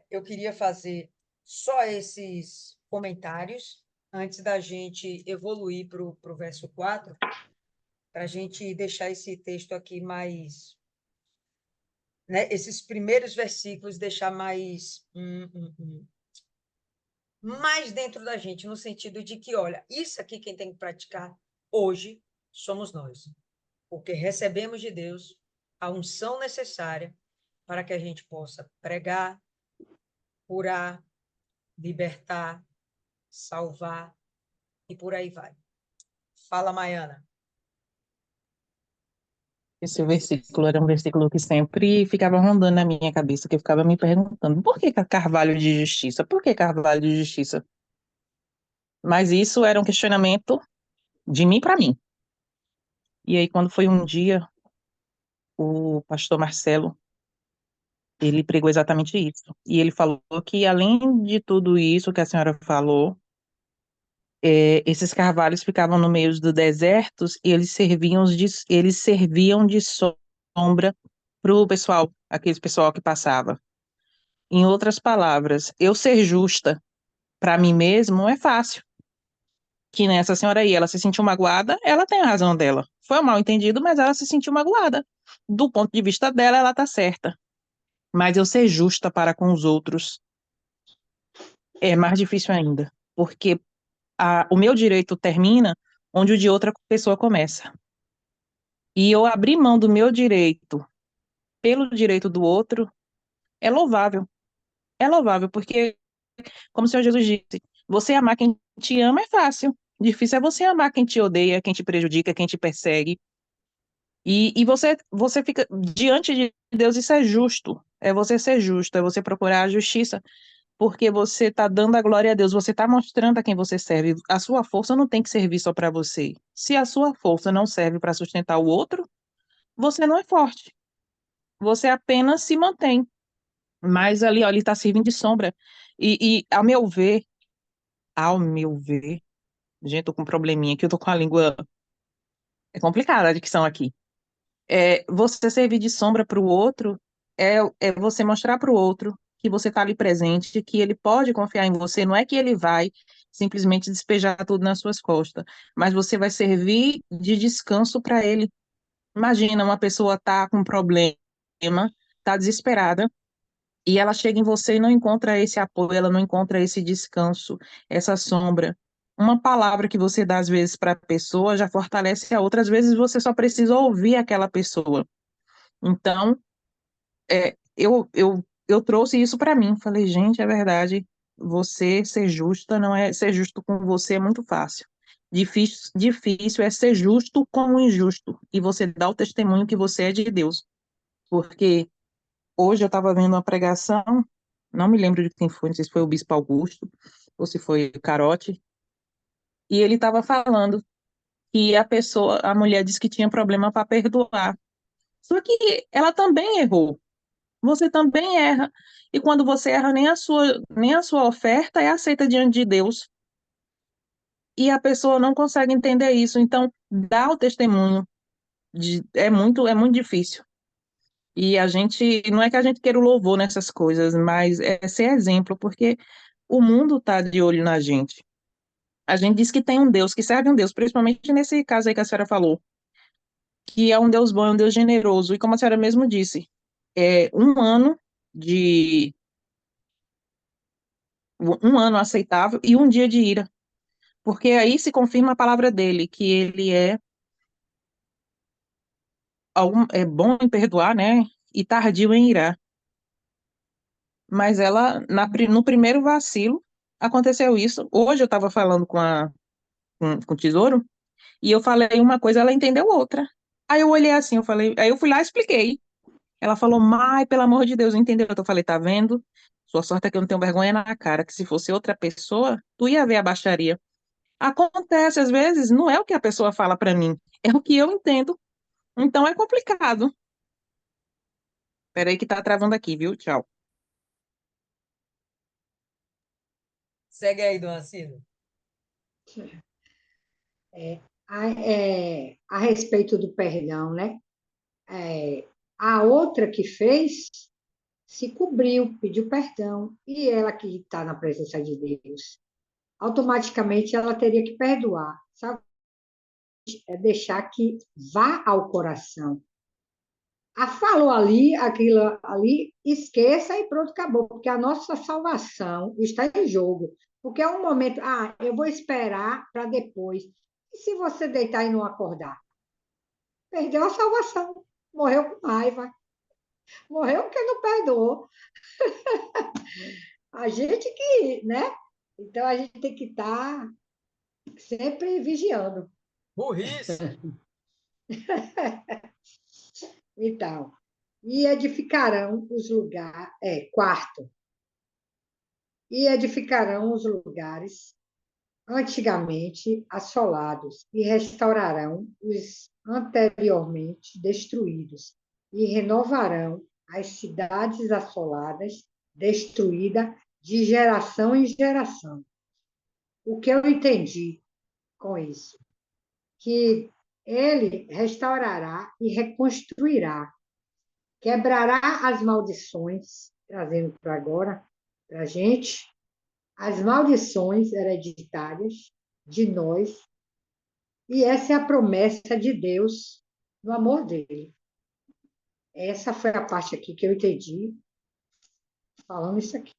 eu queria fazer só esses comentários antes da gente evoluir para o verso 4, para a gente deixar esse texto aqui mais, né, esses primeiros versículos deixar mais dentro da gente, no sentido de que, olha, isso aqui quem tem que praticar hoje somos nós, porque recebemos de Deus a unção necessária para que a gente possa pregar, curar, libertar, salvar e por aí vai. Fala, Maiana. Esse versículo era um versículo que sempre ficava rondando na minha cabeça, que eu ficava me perguntando, por que carvalho de justiça? Por que carvalho de justiça? Mas isso era um questionamento de mim para mim. E aí, quando foi um dia, o pastor Marcelo, ele pregou exatamente isso. E ele falou que, além de tudo isso que a senhora falou, esses carvalhos ficavam no meio dos desertos e eles serviam de sombra para o pessoal, aquele pessoal que passava. Em outras palavras, eu ser justa para mim mesmo é fácil. Que nessa senhora aí, ela se sentiu magoada, ela tem a razão dela. Foi um mal entendido, mas ela se sentiu magoada. Do ponto de vista dela, ela está certa. Mas eu ser justa para com os outros é mais difícil ainda, porque o meu direito termina onde o de outra pessoa começa. E eu abrir mão do meu direito pelo direito do outro é louvável. É louvável, porque, como o Senhor Jesus disse, você amar quem te ama é fácil. Difícil é você amar quem te odeia, quem te prejudica, quem te persegue. E você fica diante de Deus, isso é justo. É você ser justo, é você procurar a justiça, porque você está dando a glória a Deus, você está mostrando a quem você serve. A sua força não tem que servir só para você. Se a sua força não serve para sustentar o outro, você não é forte. Você apenas se mantém. Mas ali, ó, ele está servindo de sombra. Ao meu ver, gente, tô com um probleminha aqui, eu tô com a língua. É complicada a dicção aqui. Você servir de sombra para o outro é você mostrar para o outro que você está ali presente, que ele pode confiar em você, não é que ele vai simplesmente despejar tudo nas suas costas, mas você vai servir de descanso para ele. Imagina uma pessoa tá com um problema, tá desesperada, e ela chega em você e não encontra esse apoio, ela não encontra esse descanso, essa sombra. Uma palavra que você dá às vezes para a pessoa já fortalece a outra, às vezes você só precisa ouvir aquela pessoa. Então, eu trouxe isso para mim. Falei, gente, é verdade. Você ser justa não é ser justo com você é muito fácil. Difícil é ser justo com o injusto e você dá o testemunho que você é de Deus. Porque hoje eu estava vendo uma pregação, não me lembro de quem foi, não sei se foi o Bispo Augusto ou se foi o Carote, e ele estava falando que a mulher disse que tinha problema para perdoar. Só que ela também errou. Você também erra. E quando você erra, nem a sua oferta é aceita diante de Deus. E a pessoa não consegue entender isso. Então, dar o testemunho é muito difícil. E a gente, não é que a gente queira o louvor nessas coisas, mas é ser exemplo, porque o mundo está de olho na gente. A gente diz que tem um Deus, que serve um Deus, principalmente nesse caso aí que a senhora falou, que é um Deus bom, é um Deus generoso. E como a senhora mesmo disse, é de um ano aceitável e um dia de ira. Porque aí se confirma a palavra dele, que ele é bom em perdoar, né? E tardio em irar. Mas ela, no primeiro vacilo, aconteceu isso. Hoje eu estava falando com o Tesouro, e eu falei uma coisa, ela entendeu outra. Aí eu olhei assim, eu falei, aí eu fui lá e expliquei. Ela falou, Mai, pelo amor de Deus, entendeu? Eu falei, tá vendo? Sua sorte é que eu não tenho vergonha na cara, que se fosse outra pessoa, tu ia ver a baixaria. Acontece, às vezes, não é o que a pessoa fala para mim, é o que eu entendo. Então é complicado. Peraí que tá travando aqui, viu? Tchau. Segue aí, dona Cida. A respeito do perdão, né? A outra que fez se cobriu, pediu perdão, e ela que está na presença de Deus, automaticamente ela teria que perdoar, sabe? É deixar que vá ao coração. Falou ali, aquilo ali, esqueça e pronto, acabou, porque a nossa salvação está em jogo. Porque é um momento, eu vou esperar para depois. E se você deitar e não acordar? Perdeu a salvação, morreu com raiva, morreu porque não perdoou. A gente que, né? Então a gente tem que estar sempre vigiando. Burrice. Então, e edificarão os lugares, quarto, e edificarão os lugares antigamente assolados e restaurarão os anteriormente destruídos e renovarão as cidades assoladas, destruídas de geração em geração. O que eu entendi com isso? Que ele restaurará e reconstruirá, quebrará as maldições, trazendo para agora, para a gente, as maldições hereditárias de nós, e essa é a promessa de Deus no amor dele. Essa foi a parte aqui que eu entendi falando isso aqui.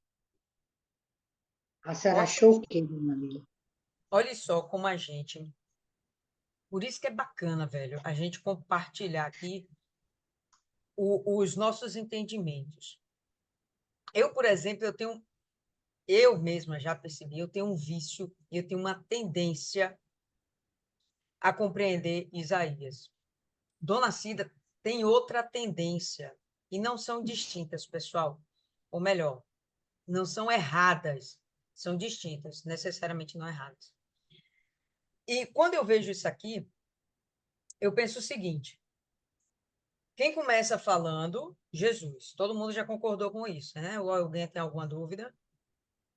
A senhora Olha, achou o quê, dona Lília? olha só como a gente. Por isso que é bacana, velho, a gente compartilhar aqui os nossos entendimentos. Eu, por exemplo, eu mesma já percebi, eu tenho um vício, eu tenho uma tendência a compreender Isaías. Dona Cida tem outra tendência, e não são distintas, pessoal. Ou melhor, não são erradas, são distintas, necessariamente não erradas. E quando eu vejo isso aqui, eu penso o seguinte: quem começa falando? Jesus. Todo mundo já concordou com isso, né? Ou alguém tem alguma dúvida?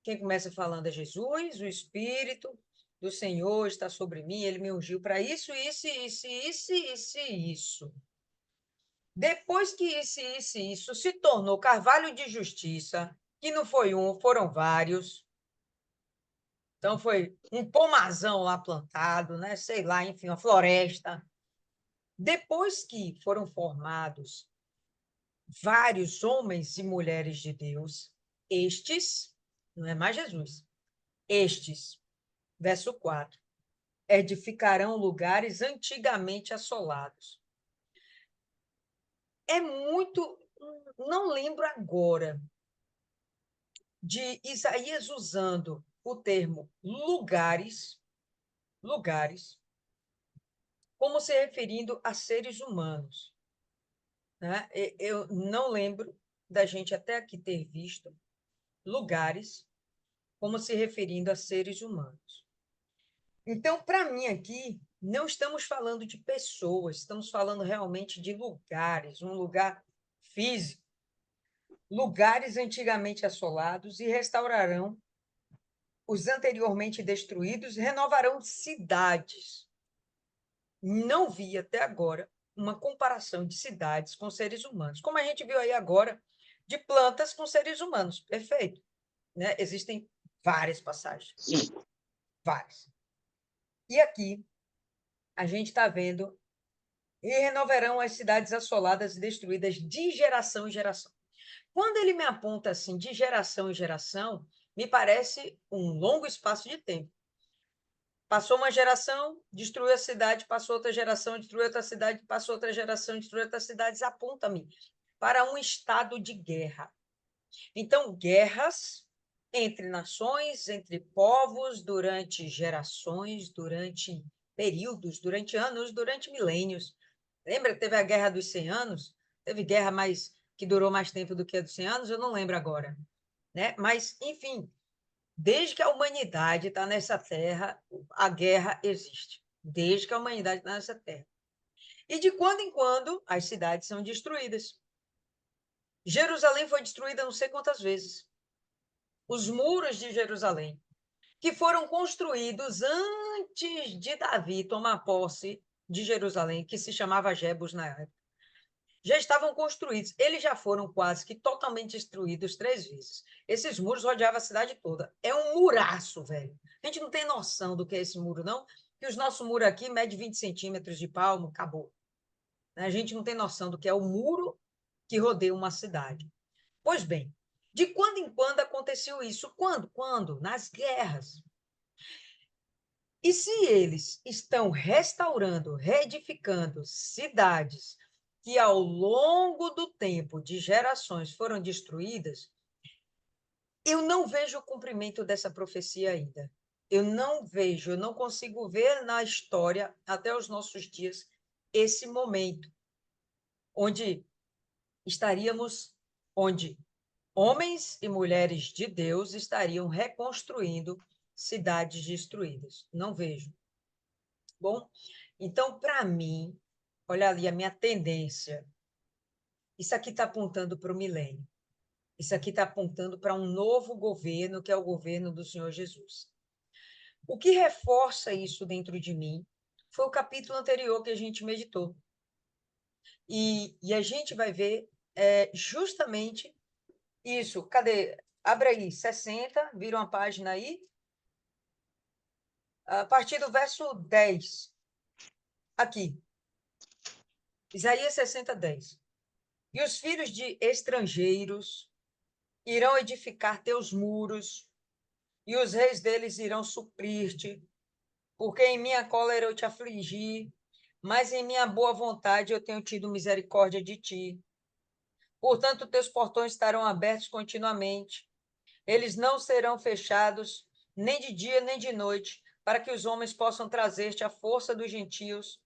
Quem começa falando é Jesus, o Espírito do Senhor está sobre mim, ele me ungiu para isso, isso. Depois que isso se tornou carvalho de justiça, que não foi um, foram vários. Então foi um pomazão lá plantado, né? Sei lá, enfim, uma floresta. Depois que foram formados vários homens e mulheres de Deus, estes, não é mais Jesus, estes, verso 4, edificarão lugares antigamente assolados. É muito, não lembro agora de Isaías usando o termo lugares, como se referindo a seres humanos. Né? Eu não lembro da gente até aqui ter visto lugares como se referindo a seres humanos. Então, para mim aqui, não estamos falando de pessoas, estamos falando realmente de lugares, um lugar físico, lugares antigamente assolados e restaurarão os anteriormente destruídos, renovarão cidades. Não vi até agora uma comparação de cidades com seres humanos, como a gente viu aí agora de plantas com seres humanos. Perfeito, né? Existem várias passagens, várias. E aqui a gente está vendo e renovarão as cidades assoladas e destruídas de geração em geração. Quando ele me aponta assim, de geração em geração, me parece um longo espaço de tempo. Passou uma geração, destruiu a cidade, passou outra geração, destruiu outra cidade, passou outra geração, destruiu outras cidades. Aponta-me para um estado de guerra. Então, guerras entre nações, entre povos, durante gerações, durante períodos, durante anos, durante milênios. Lembra que teve a Guerra dos 100 Anos? Teve guerra que durou mais tempo do que a dos 100 anos? Eu não lembro agora. Né? Mas, enfim, desde que a humanidade está nessa terra, a guerra existe. Desde que a humanidade está nessa terra. E de quando em quando, as cidades são destruídas. Jerusalém foi destruída não sei quantas vezes. Os muros de Jerusalém, que foram construídos antes de Davi tomar posse de Jerusalém, que se chamava Jebus na época, já estavam construídos. Eles já foram quase que totalmente destruídos 3 vezes. Esses muros rodeavam a cidade toda. É um muraço, velho. A gente não tem noção do que é esse muro, não. Que os nossos muros aqui medem 20 centímetros de palmo, acabou. A gente não tem noção do que é o muro que rodeia uma cidade. Pois bem, de quando em quando aconteceu isso? Quando? Quando? Nas guerras. E se eles estão restaurando, reedificando cidades que ao longo do tempo, de gerações, foram destruídas, eu não vejo o cumprimento dessa profecia ainda. Eu não vejo, eu não consigo ver na história, até os nossos dias, esse momento onde estaríamos, onde homens e mulheres de Deus estariam reconstruindo cidades destruídas. Não vejo. Bom, então, para mim, olha ali a minha tendência. Isso aqui está apontando para o milênio. Isso aqui está apontando para um novo governo, que é o governo do Senhor Jesus. O que reforça isso dentro de mim foi o capítulo anterior que a gente meditou. E a gente vai ver justamente isso. Cadê? Abre aí, 60, vira uma página aí. A partir do verso 10. Aqui. Isaías 60, 10. E os filhos de estrangeiros irão edificar teus muros, e os reis deles irão suprir-te, porque em minha cólera eu te afligi, mas em minha boa vontade eu tenho tido misericórdia de ti. Portanto, teus portões estarão abertos continuamente, eles não serão fechados, nem de dia nem de noite, para que os homens possam trazer-te a força dos gentios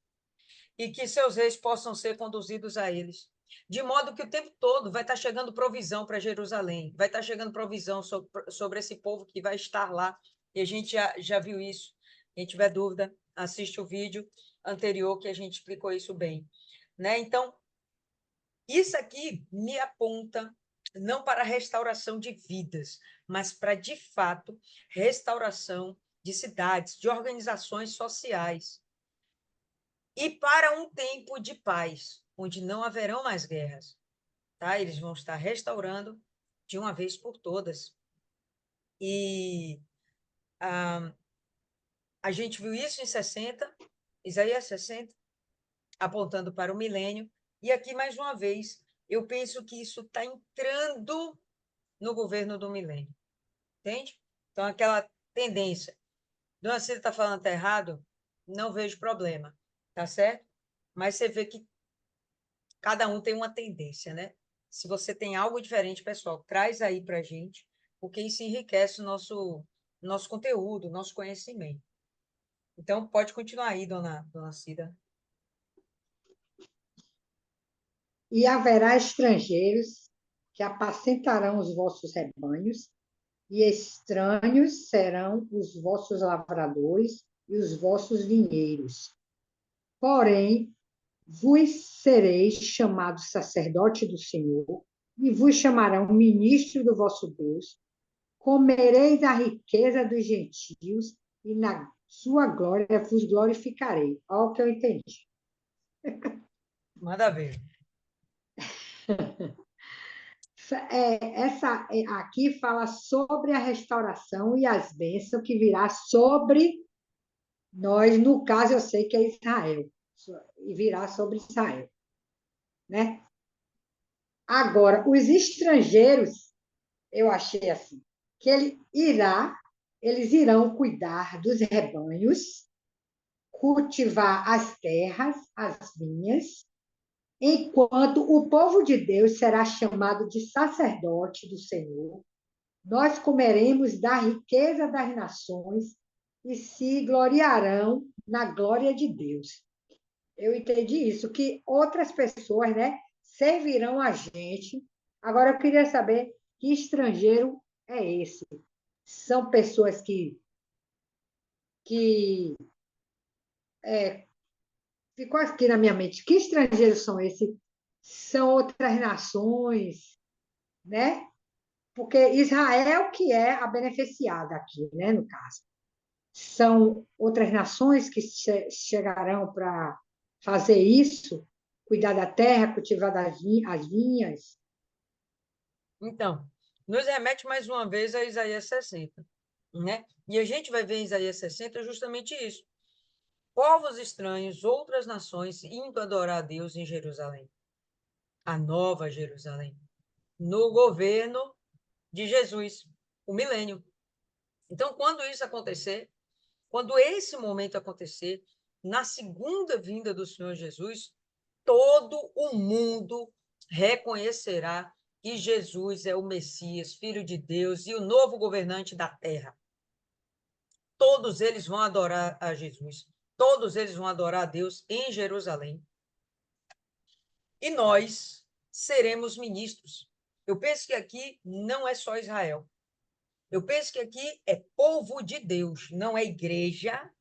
e que seus reis possam ser conduzidos a eles. De modo que o tempo todo vai estar chegando provisão para Jerusalém, vai estar chegando provisão sobre esse povo que vai estar lá, e a gente já viu isso. Quem tiver dúvida, assiste o vídeo anterior que a gente explicou isso bem. Né? Então, isso aqui me aponta não para a restauração de vidas, mas para, de fato, restauração de cidades, de organizações sociais, e para um tempo de paz, onde não haverão mais guerras. Tá? Eles vão estar restaurando de uma vez por todas. E a gente viu isso em 60, Isaías 60, apontando para o milênio. E aqui, mais uma vez, eu penso que isso está entrando no governo do milênio. Entende? Então, aquela tendência. Dona Cida está falando que está errado? Não vejo problema. Tá certo? Mas você vê que cada um tem uma tendência, né? Se você tem algo diferente, pessoal, traz aí para a gente, porque isso enriquece o nosso conteúdo, nosso conhecimento. Então, pode continuar aí, dona Cida. E haverá estrangeiros que apacentarão os vossos rebanhos, e estranhos serão os vossos lavradores e os vossos vinheiros. Porém, vos sereis chamados sacerdote do Senhor, e vos chamarão ministro do vosso Deus. Comereis a riqueza dos gentios, e na sua glória vos glorificarei. Olha o que eu entendi. Manda ver. Essa aqui fala sobre a restauração e as bênçãos que virá sobre nós. No caso, eu sei que é Israel, e virá sobre Israel, né? Agora, os estrangeiros, eu achei assim, que ele irá eles irão cuidar dos rebanhos, cultivar as terras, as vinhas, enquanto o povo de Deus será chamado de sacerdote do Senhor. Nós comeremos da riqueza das nações e se gloriarão na glória de Deus. Eu entendi isso, que outras pessoas, né, servirão a gente. Agora, eu queria saber que estrangeiro é esse? São pessoas que ficou aqui na minha mente, que estrangeiros são esses? São outras nações, né? Porque Israel que é a beneficiada aqui, né, no caso. São outras nações que chegarão para fazer isso, cuidar da terra, cultivar as vinhas. Então, nos remete mais uma vez a Isaías 60, né? E a gente vai ver em Isaías 60 justamente isso. Povos estranhos, outras nações, indo adorar a Deus em Jerusalém, a nova Jerusalém, no governo de Jesus, o milênio. Então, quando isso acontecer, quando esse momento acontecer, na segunda vinda do Senhor Jesus, todo o mundo reconhecerá que Jesus é o Messias, Filho de Deus e o novo governante da terra. Todos eles vão adorar a Jesus. Todos eles vão adorar a Deus em Jerusalém. E nós seremos ministros. Eu penso que aqui não é só Israel. Eu penso que aqui é povo de Deus, não é igreja,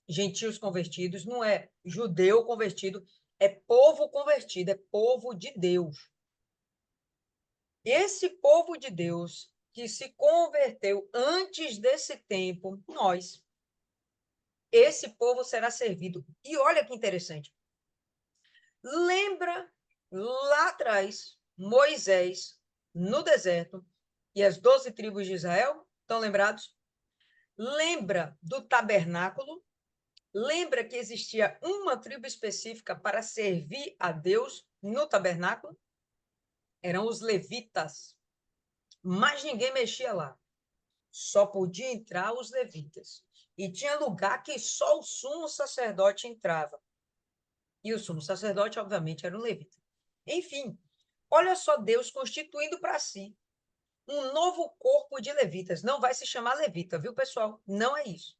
gentios convertidos, não é judeu convertido, é povo convertido, é povo de Deus. Esse povo de Deus que se converteu antes desse tempo, nós, esse povo será servido. E olha que interessante. Lembra lá atrás, Moisés, no deserto, e as 12 tribos de Israel, estão lembrados? Lembra do tabernáculo? Lembra que existia uma tribo específica para servir a Deus no tabernáculo? Eram os levitas. Mas ninguém mexia lá. Só podia entrar os levitas. E tinha lugar que só o sumo sacerdote entrava. E o sumo sacerdote, obviamente, era um levita. Enfim, olha só Deus constituindo para si um novo corpo de levitas. Não vai se chamar levita, viu, pessoal? Não é isso.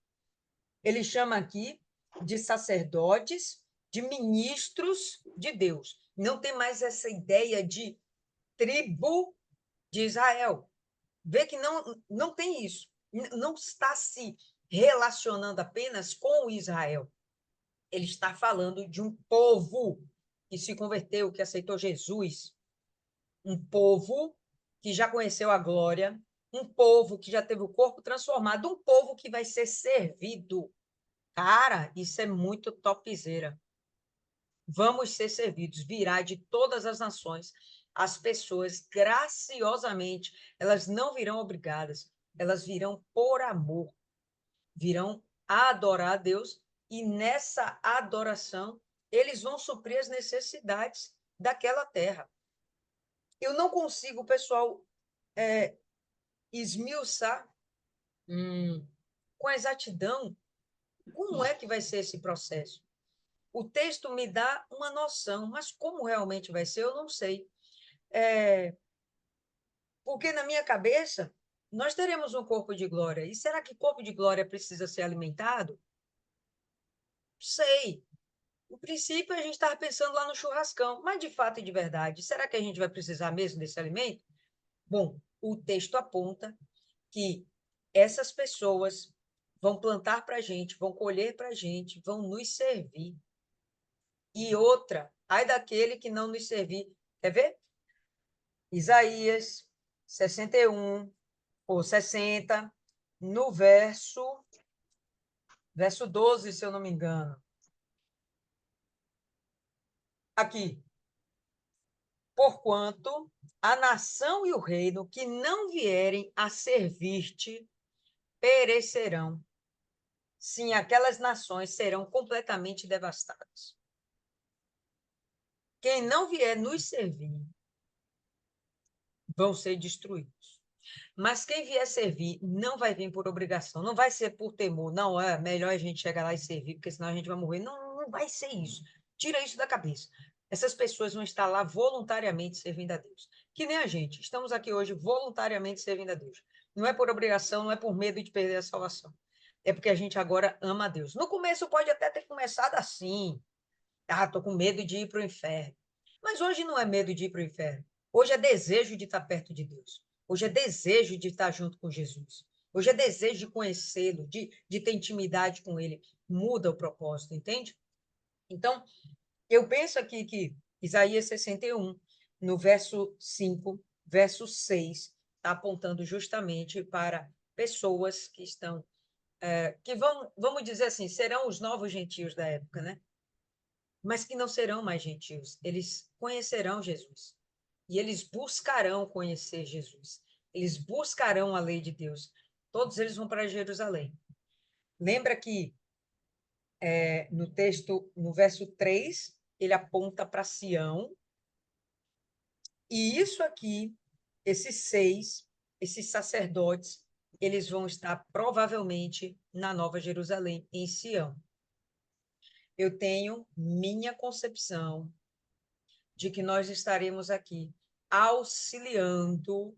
Ele chama aqui de sacerdotes, de ministros de Deus. Não tem mais essa ideia de tribo de Israel. Vê que não tem isso. Não está se relacionando apenas com Israel. Ele está falando de um povo que se converteu, que aceitou Jesus. Um povo que já conheceu a glória, um povo que já teve o corpo transformado, um povo que vai ser servido. Cara, isso é muito topzera. Vamos ser servidos, virá de todas as nações. As pessoas, graciosamente, elas não virão obrigadas, elas virão por amor, virão adorar a Deus e nessa adoração eles vão suprir as necessidades daquela terra. Eu não consigo, pessoal, esmiuçar com exatidão como é que vai ser esse processo. O texto me dá uma noção, mas como realmente vai ser, eu não sei. Porque na minha cabeça, nós teremos um corpo de glória. E será que corpo de glória precisa ser alimentado? Sei. No princípio, a gente estava pensando lá no churrascão, mas de fato e de verdade, será que a gente vai precisar mesmo desse alimento? Bom, o texto aponta que essas pessoas vão plantar para a gente, vão colher para a gente, vão nos servir. E outra, ai daquele que não nos servir. Quer ver? Isaías 61 ou 60, no verso 12, se eu não me engano. Aqui. Porquanto a nação e o reino que não vierem a servir-te perecerão. Sim, aquelas nações serão completamente devastadas. Quem não vier nos servir vão ser destruídos. Mas quem vier servir não vai vir por obrigação, não vai ser por temor. Não, é melhor a gente chegar lá e servir, porque senão a gente vai morrer. Não, não vai ser isso. Tira isso da cabeça. Essas pessoas vão estar lá voluntariamente servindo a Deus. Que nem a gente. Estamos aqui hoje voluntariamente servindo a Deus. Não é por obrigação, não é por medo de perder a salvação. É porque a gente agora ama a Deus. No começo pode até ter começado assim. Ah, tô com medo de ir para o inferno. Mas hoje não é medo de ir para o inferno. Hoje é desejo de estar perto de Deus. Hoje é desejo de estar junto com Jesus. Hoje é desejo de conhecê-lo, de ter intimidade com ele. Muda o propósito, entende? Então, eu penso aqui que Isaías 61, no verso 5, verso 6, está apontando justamente para pessoas que estão, que vamos dizer assim, serão os novos gentios da época, né? Mas que não serão mais gentios. Eles conhecerão Jesus. E eles buscarão conhecer Jesus. Eles buscarão a lei de Deus. Todos eles vão para Jerusalém. Lembra que no texto, no verso 3, ele aponta para Sião. E isso aqui, esses 6, esses sacerdotes, eles vão estar provavelmente na Nova Jerusalém, em Sião. Eu tenho minha concepção de que nós estaremos aqui auxiliando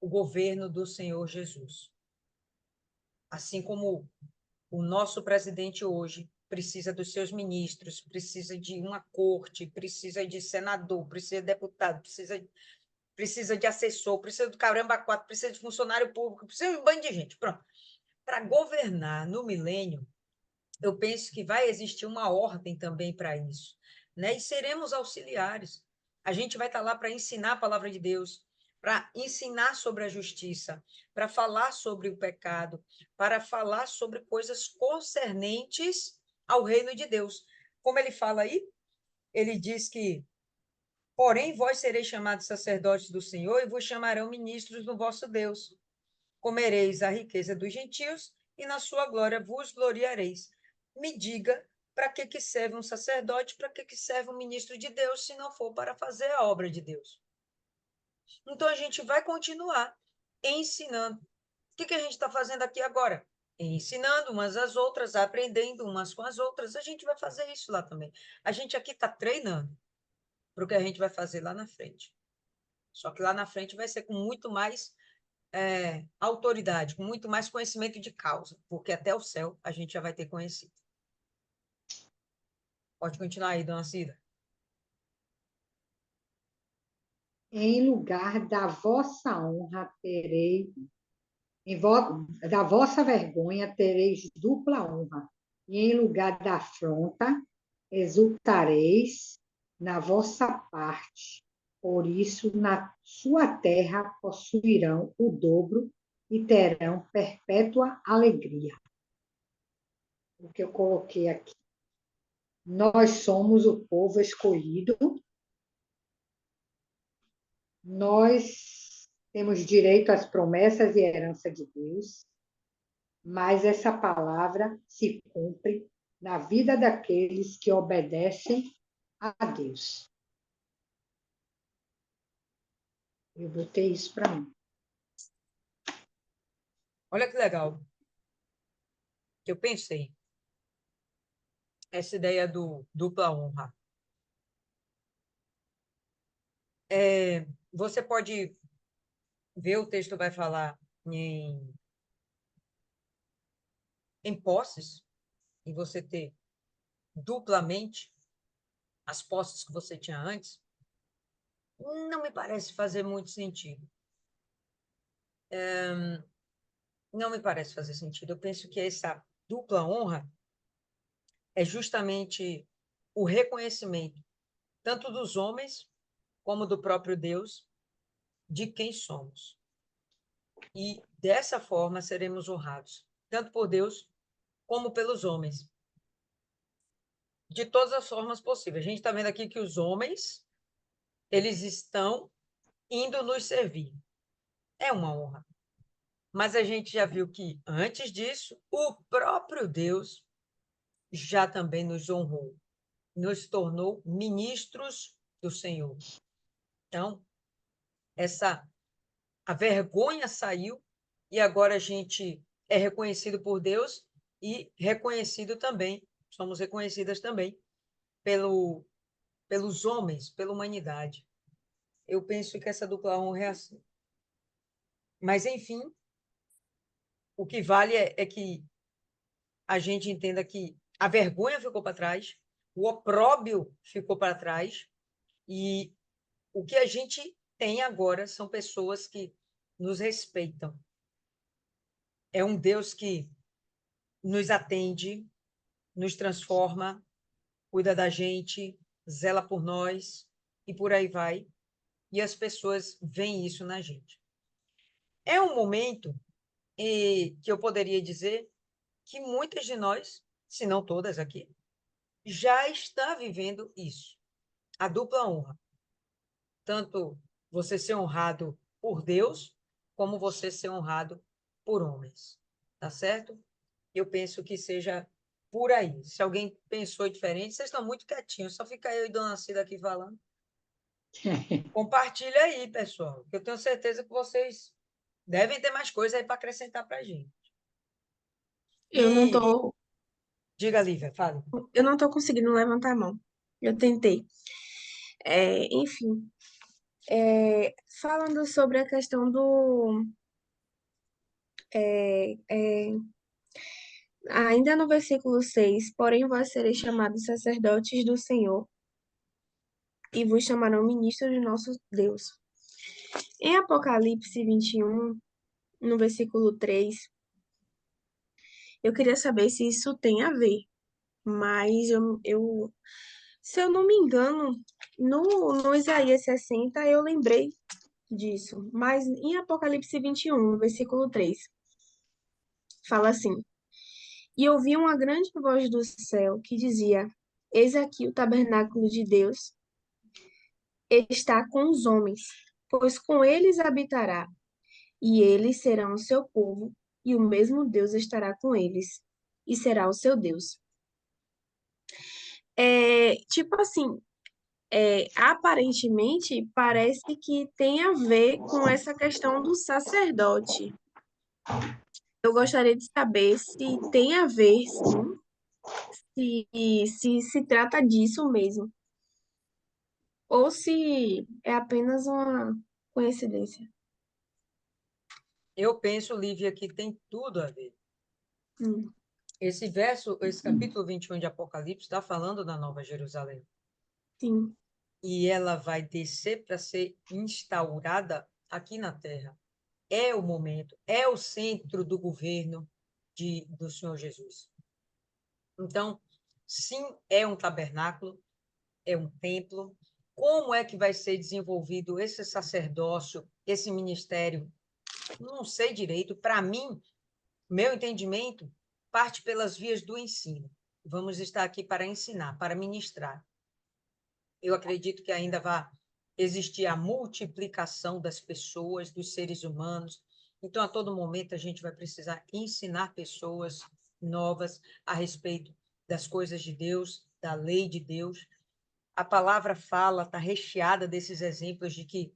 o governo do Senhor Jesus. Assim como o nosso presidente hoje precisa dos seus ministros, precisa de uma corte, precisa de senador, precisa de deputado, precisa de assessor, precisa do caramba 4, precisa de funcionário público, precisa de um bando de gente. Pronto. Para governar no milênio, eu penso que vai existir uma ordem também para isso, né? E seremos auxiliares. A gente vai estar lá para ensinar a palavra de Deus, para ensinar sobre a justiça, para falar sobre o pecado, para falar sobre coisas concernentes ao reino de Deus. Como ele fala aí, ele diz que, porém, vós sereis chamados sacerdotes do Senhor e vos chamarão ministros do vosso Deus. Comereis a riqueza dos gentios e na sua glória vos gloriareis. Me diga para que serve um sacerdote, para que serve um ministro de Deus, se não for para fazer a obra de Deus. Então a gente vai continuar ensinando. O que a gente está fazendo aqui agora? Ensinando umas às outras, aprendendo umas com as outras. A gente vai fazer isso lá também. A gente aqui está treinando para o que a gente vai fazer lá na frente. Só que lá na frente vai ser com muito mais autoridade, com muito mais conhecimento de causa, porque até o céu a gente já vai ter conhecido. Pode continuar aí, dona Cida. Em lugar da vossa honra terei, da vossa vergonha tereis dupla honra, e em lugar da afronta exultareis na vossa parte. Por isso, na sua terra possuirão o dobro e terão perpétua alegria. O que eu coloquei aqui. Nós somos o povo escolhido, nós temos direito às promessas e herança de Deus, mas essa palavra se cumpre na vida daqueles que obedecem a Deus. Eu botei isso para mim. Olha que legal. Eu pensei. Essa ideia do dupla honra. Você pode ver, o texto vai falar em posses, e você ter duplamente as posses que você tinha antes, não me parece fazer muito sentido. Não me parece fazer sentido. Eu penso que essa dupla honra é justamente o reconhecimento, tanto dos homens como do próprio Deus, de quem somos. E dessa forma seremos honrados, tanto por Deus como pelos homens, de todas as formas possíveis. A gente está vendo aqui que os homens, eles estão indo nos servir. É uma honra. Mas a gente já viu que, antes disso, o próprio Deus já também nos honrou, nos tornou ministros do Senhor. Então, essa A vergonha saiu e agora a gente é reconhecido por Deus e reconhecido também, somos reconhecidas também pelos homens, pela humanidade. Eu penso que essa dupla honra é assim. Mas, enfim, o que vale é que a gente entenda que a vergonha ficou para trás, o opróbio ficou para trás, e o que a gente tem agora são pessoas que nos respeitam. É um Deus que nos atende, nos transforma, cuida da gente, zela por nós, e por aí vai. E as pessoas veem isso na gente. É um momento que eu poderia dizer que muitas de nós, se não todas aqui, já está vivendo isso. A dupla honra. Tanto você ser honrado por Deus, como você ser honrado por homens. Tá certo? Eu penso que seja por aí. Se alguém pensou diferente, vocês estão muito quietinhos, só fica eu e Dona Cida aqui falando. Compartilha aí, pessoal, que eu tenho certeza que vocês devem ter mais coisa aí para acrescentar para a gente. Eu não E tô, diga, Lívia, fale. eu não tô conseguindo levantar a mão. Eu tentei. Enfim, falando sobre a questão do. é, é, ainda no versículo 6, porém vós sereis chamados sacerdotes do Senhor e vos chamarão ministros de nosso Deus. Em Apocalipse 21, no versículo 3, eu queria saber se isso tem a ver, mas se eu não me engano, no Isaías 60 eu lembrei disso, mas em Apocalipse 21, no versículo 3, fala assim: E ouvi uma grande voz do céu que dizia: Eis aqui o tabernáculo de Deus está com os homens, pois com eles habitará, e eles serão o seu povo, e o mesmo Deus estará com eles, e será o seu Deus. Tipo assim, aparentemente parece que tem a ver com essa questão do sacerdote. Eu gostaria de saber se tem a ver, sim, se trata disso mesmo, ou se é apenas uma coincidência. Eu penso, Lívia, que tem tudo a ver. Hum, Esse capítulo 21 de Apocalipse está falando da Nova Jerusalém. sim, E ela vai descer para ser instaurada aqui na Terra. É o momento, é o centro do governo do Senhor Jesus. Então, sim, é um tabernáculo, é um templo. Como é que vai ser desenvolvido esse sacerdócio, esse ministério? Não sei direito. Para mim, meu entendimento parte pelas vias do ensino. Vamos estar aqui para ensinar, para ministrar. Eu acredito que ainda vai existir a multiplicação das pessoas, dos seres humanos. Então, a todo momento, a gente vai precisar ensinar pessoas novas a respeito das coisas de Deus, da lei de Deus. A palavra fala, está recheada desses exemplos de que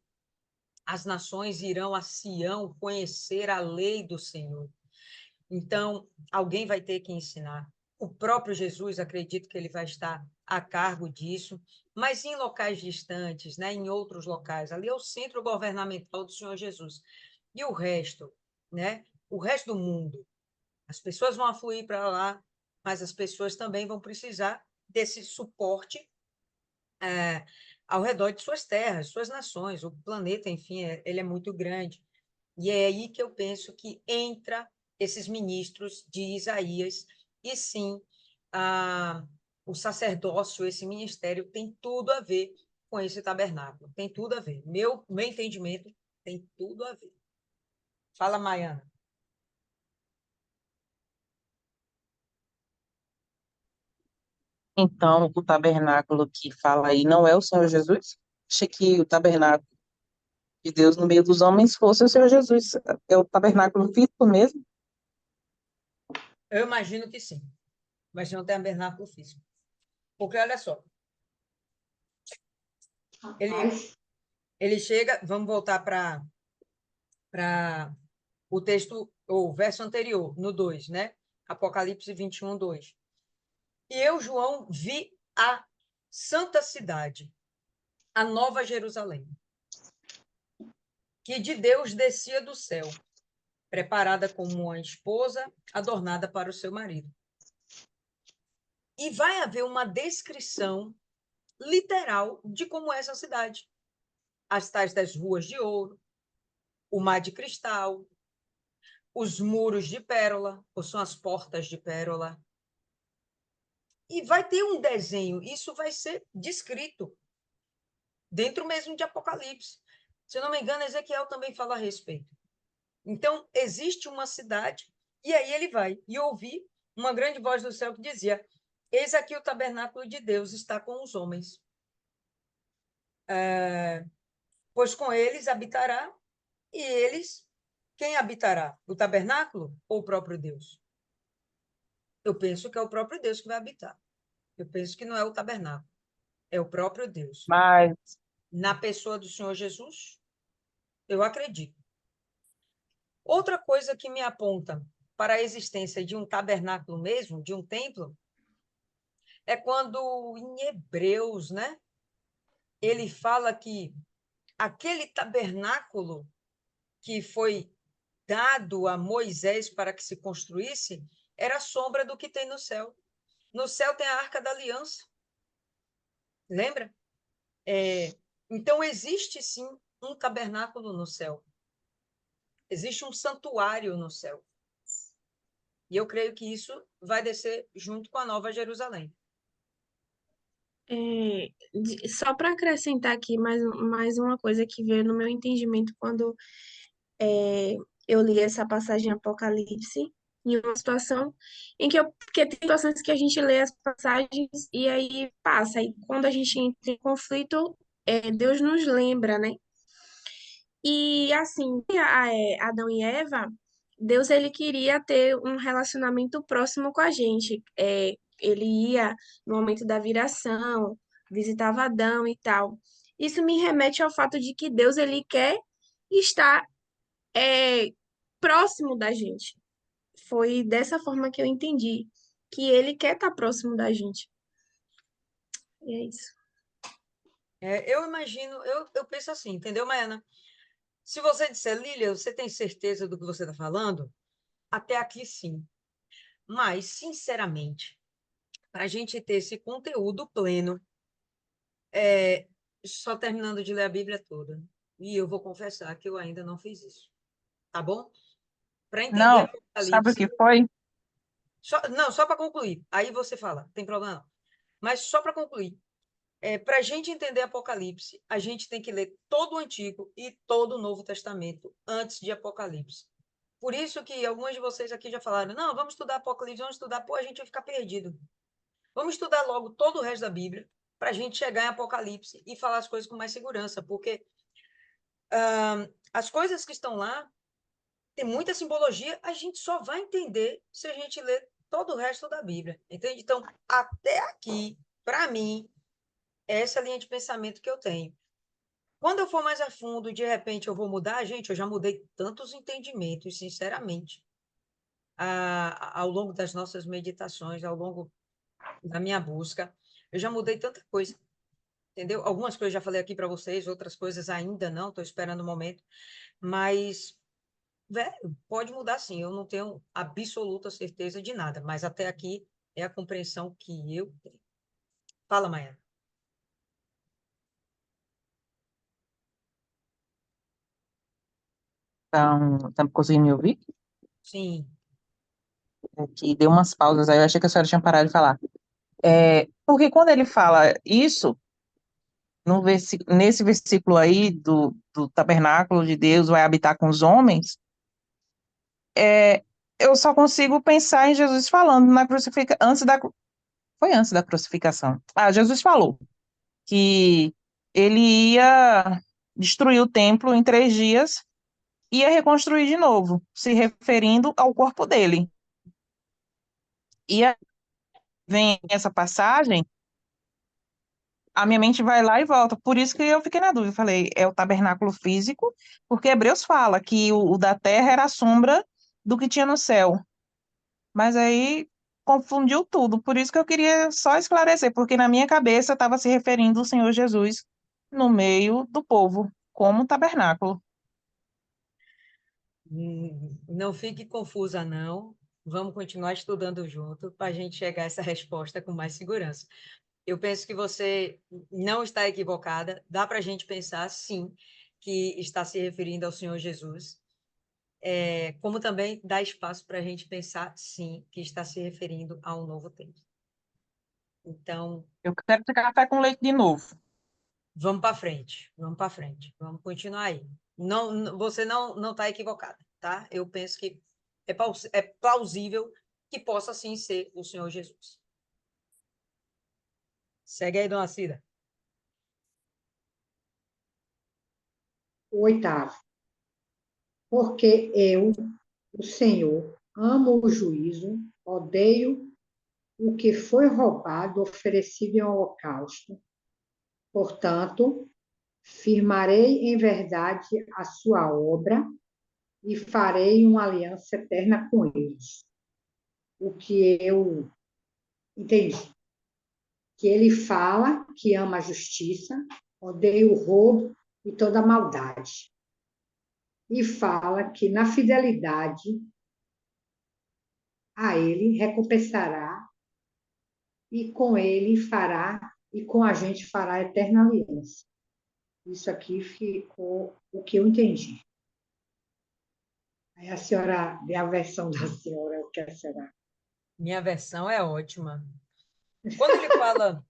as nações irão a Sião conhecer a lei do Senhor. Então, alguém vai ter que ensinar. O próprio Jesus, acredito que ele vai estar a cargo disso, mas em locais distantes, né, em outros locais. Ali é o centro governamental do Senhor Jesus. E o resto, né? O resto do mundo. As pessoas vão afluir para lá, mas as pessoas também vão precisar desse suporte ao redor de suas terras, suas nações. O planeta, enfim, ele é muito grande. E é aí que eu penso que entra esses ministros de Isaías, e sim, o sacerdócio, esse ministério, tem tudo a ver com esse tabernáculo, tem tudo a ver. Meu entendimento tem tudo a ver. Fala, Maiana. Então, o tabernáculo que fala aí não é o Senhor Jesus? Achei que o tabernáculo de Deus no meio dos homens fosse o Senhor Jesus. É o tabernáculo físico mesmo? Eu imagino que sim, mas não tem tabernáculo físico. Porque, olha só, ele, Rapaz, ele chega, vamos voltar para para o texto, ou verso anterior, no 2, né? Apocalipse 21, 2. E eu, João, vi a santa cidade, a nova Jerusalém, que de Deus descia do céu, preparada como uma esposa adornada para o seu marido. E vai haver uma descrição literal de como é essa cidade. As tais das ruas de ouro, o mar de cristal, os muros de pérola, ou são as portas de pérola. E vai ter um desenho, isso vai ser descrito dentro mesmo de Apocalipse. Se eu não me engano, Ezequiel também fala a respeito. Então, existe uma cidade, e aí ele vai e ouvi uma grande voz do céu que dizia: eis aqui o tabernáculo de Deus está com os homens. Pois com eles habitará, e eles, quem habitará? O tabernáculo ou o próprio Deus? Eu penso que é o próprio Deus que vai habitar. Eu penso que não é o tabernáculo, é o próprio Deus. Mas, Na pessoa do Senhor Jesus, eu acredito. Outra coisa que me aponta para a existência de um tabernáculo mesmo, de um templo, é quando em Hebreus, né, ele fala que aquele tabernáculo que foi dado a Moisés para que se construísse era a sombra do que tem no céu. No céu tem a Arca da Aliança, lembra? Então, existe sim um tabernáculo no céu. Existe um santuário no céu. E eu creio que isso vai descer junto com a Nova Jerusalém. Só para acrescentar aqui mais uma coisa que veio no meu entendimento quando é, eu li essa passagem em Apocalipse, em uma situação em que porque tem situações que a gente lê as passagens e aí passa, e quando a gente entra em conflito, Deus nos lembra, né? E assim, Adão e Eva, Deus ele queria ter um relacionamento próximo com a gente. Ele ia no momento da viração, visitava Adão e tal. Isso me remete ao fato de que Deus ele quer estar é, próximo da gente. Foi dessa forma que eu entendi, que ele quer estar próximo da gente. E é isso. Eu imagino, eu penso assim, entendeu, Maiana? Se você disser, Lília, você tem certeza do que você está falando? Até aqui sim. Mas, sinceramente, para a gente ter esse conteúdo pleno, só terminando de ler a Bíblia toda. E eu vou confessar que eu ainda não fiz isso. Tá bom? Para entender não, sabe o Apocalipse. que foi? Não, só para concluir. Aí você fala, não tem problema não. Mas só para concluir. Para a gente entender Apocalipse, a gente tem que ler todo o Antigo e todo o Novo Testamento antes de Apocalipse. Por isso que alguns de vocês aqui já falaram, não, vamos estudar Apocalipse, vamos estudar, pô, a gente vai ficar perdido. Vamos estudar logo todo o resto da Bíblia para a gente chegar em Apocalipse e falar as coisas com mais segurança, porque as coisas que estão lá tem muita simbologia, a gente só vai entender se a gente ler todo o resto da Bíblia, entende? Então, até aqui, para mim, é essa linha de pensamento que eu tenho. Quando eu for mais a fundo, de repente eu vou mudar, gente, eu já mudei tantos entendimentos, sinceramente, ao longo das nossas meditações, ao longo da minha busca, eu já mudei tanta coisa, entendeu? Algumas coisas já falei aqui para vocês, outras coisas ainda não, estou esperando o momento, mas, velho, pode mudar sim, eu não tenho absoluta certeza de nada, mas até aqui é a compreensão que eu tenho. Fala, Maia. Então, tá conseguindo me ouvir? Sim. Que deu umas pausas aí, eu achei que a senhora tinha parado de falar. Porque quando ele fala isso, no nesse versículo aí do tabernáculo de Deus vai habitar com os homens, eu só consigo pensar em Jesus falando na crucificação, foi antes da crucificação. Jesus falou que ele ia destruir o templo em 3 dias e ia reconstruir de novo, se referindo ao corpo dele. E aí vem essa passagem a minha mente vai lá e volta. Por isso que eu fiquei na dúvida. Falei, é o tabernáculo físico, porque Hebreus fala que o da terra era a sombra do que tinha no céu. Mas aí confundiu tudo. Por isso que eu queria só esclarecer, porque na minha cabeça estava se referindo ao Senhor Jesus no meio do povo, como tabernáculo. Não fique confusa, não. Vamos continuar estudando junto para a gente chegar a essa resposta com mais segurança. Eu penso que você não está equivocada. Dá para a gente pensar, sim, que está se referindo ao Senhor Jesus. Como também dá espaço para a gente pensar, sim, que está se referindo a um novo tempo. Então, Eu quero ter café com leite de novo. vamos para frente, vamos continuar aí. Você não está equivocada, tá? Eu penso que é plausível que possa sim ser o Senhor Jesus. Segue aí, dona Cida. O oitavo. Porque eu, o Senhor, amo o juízo, odeio o que foi roubado, oferecido em holocausto. Portanto, firmarei em verdade a sua obra e farei uma aliança eterna com eles. O que eu entendi. Que ele fala que ama a justiça, odeia o roubo e toda a maldade. E fala que na fidelidade a ele recompensará e com ele fará e com a gente fará a eterna aliança. Isso aqui ficou o que eu entendi. Aí a senhora, a versão da senhora, o que será? Minha versão é ótima. Quando ele fala,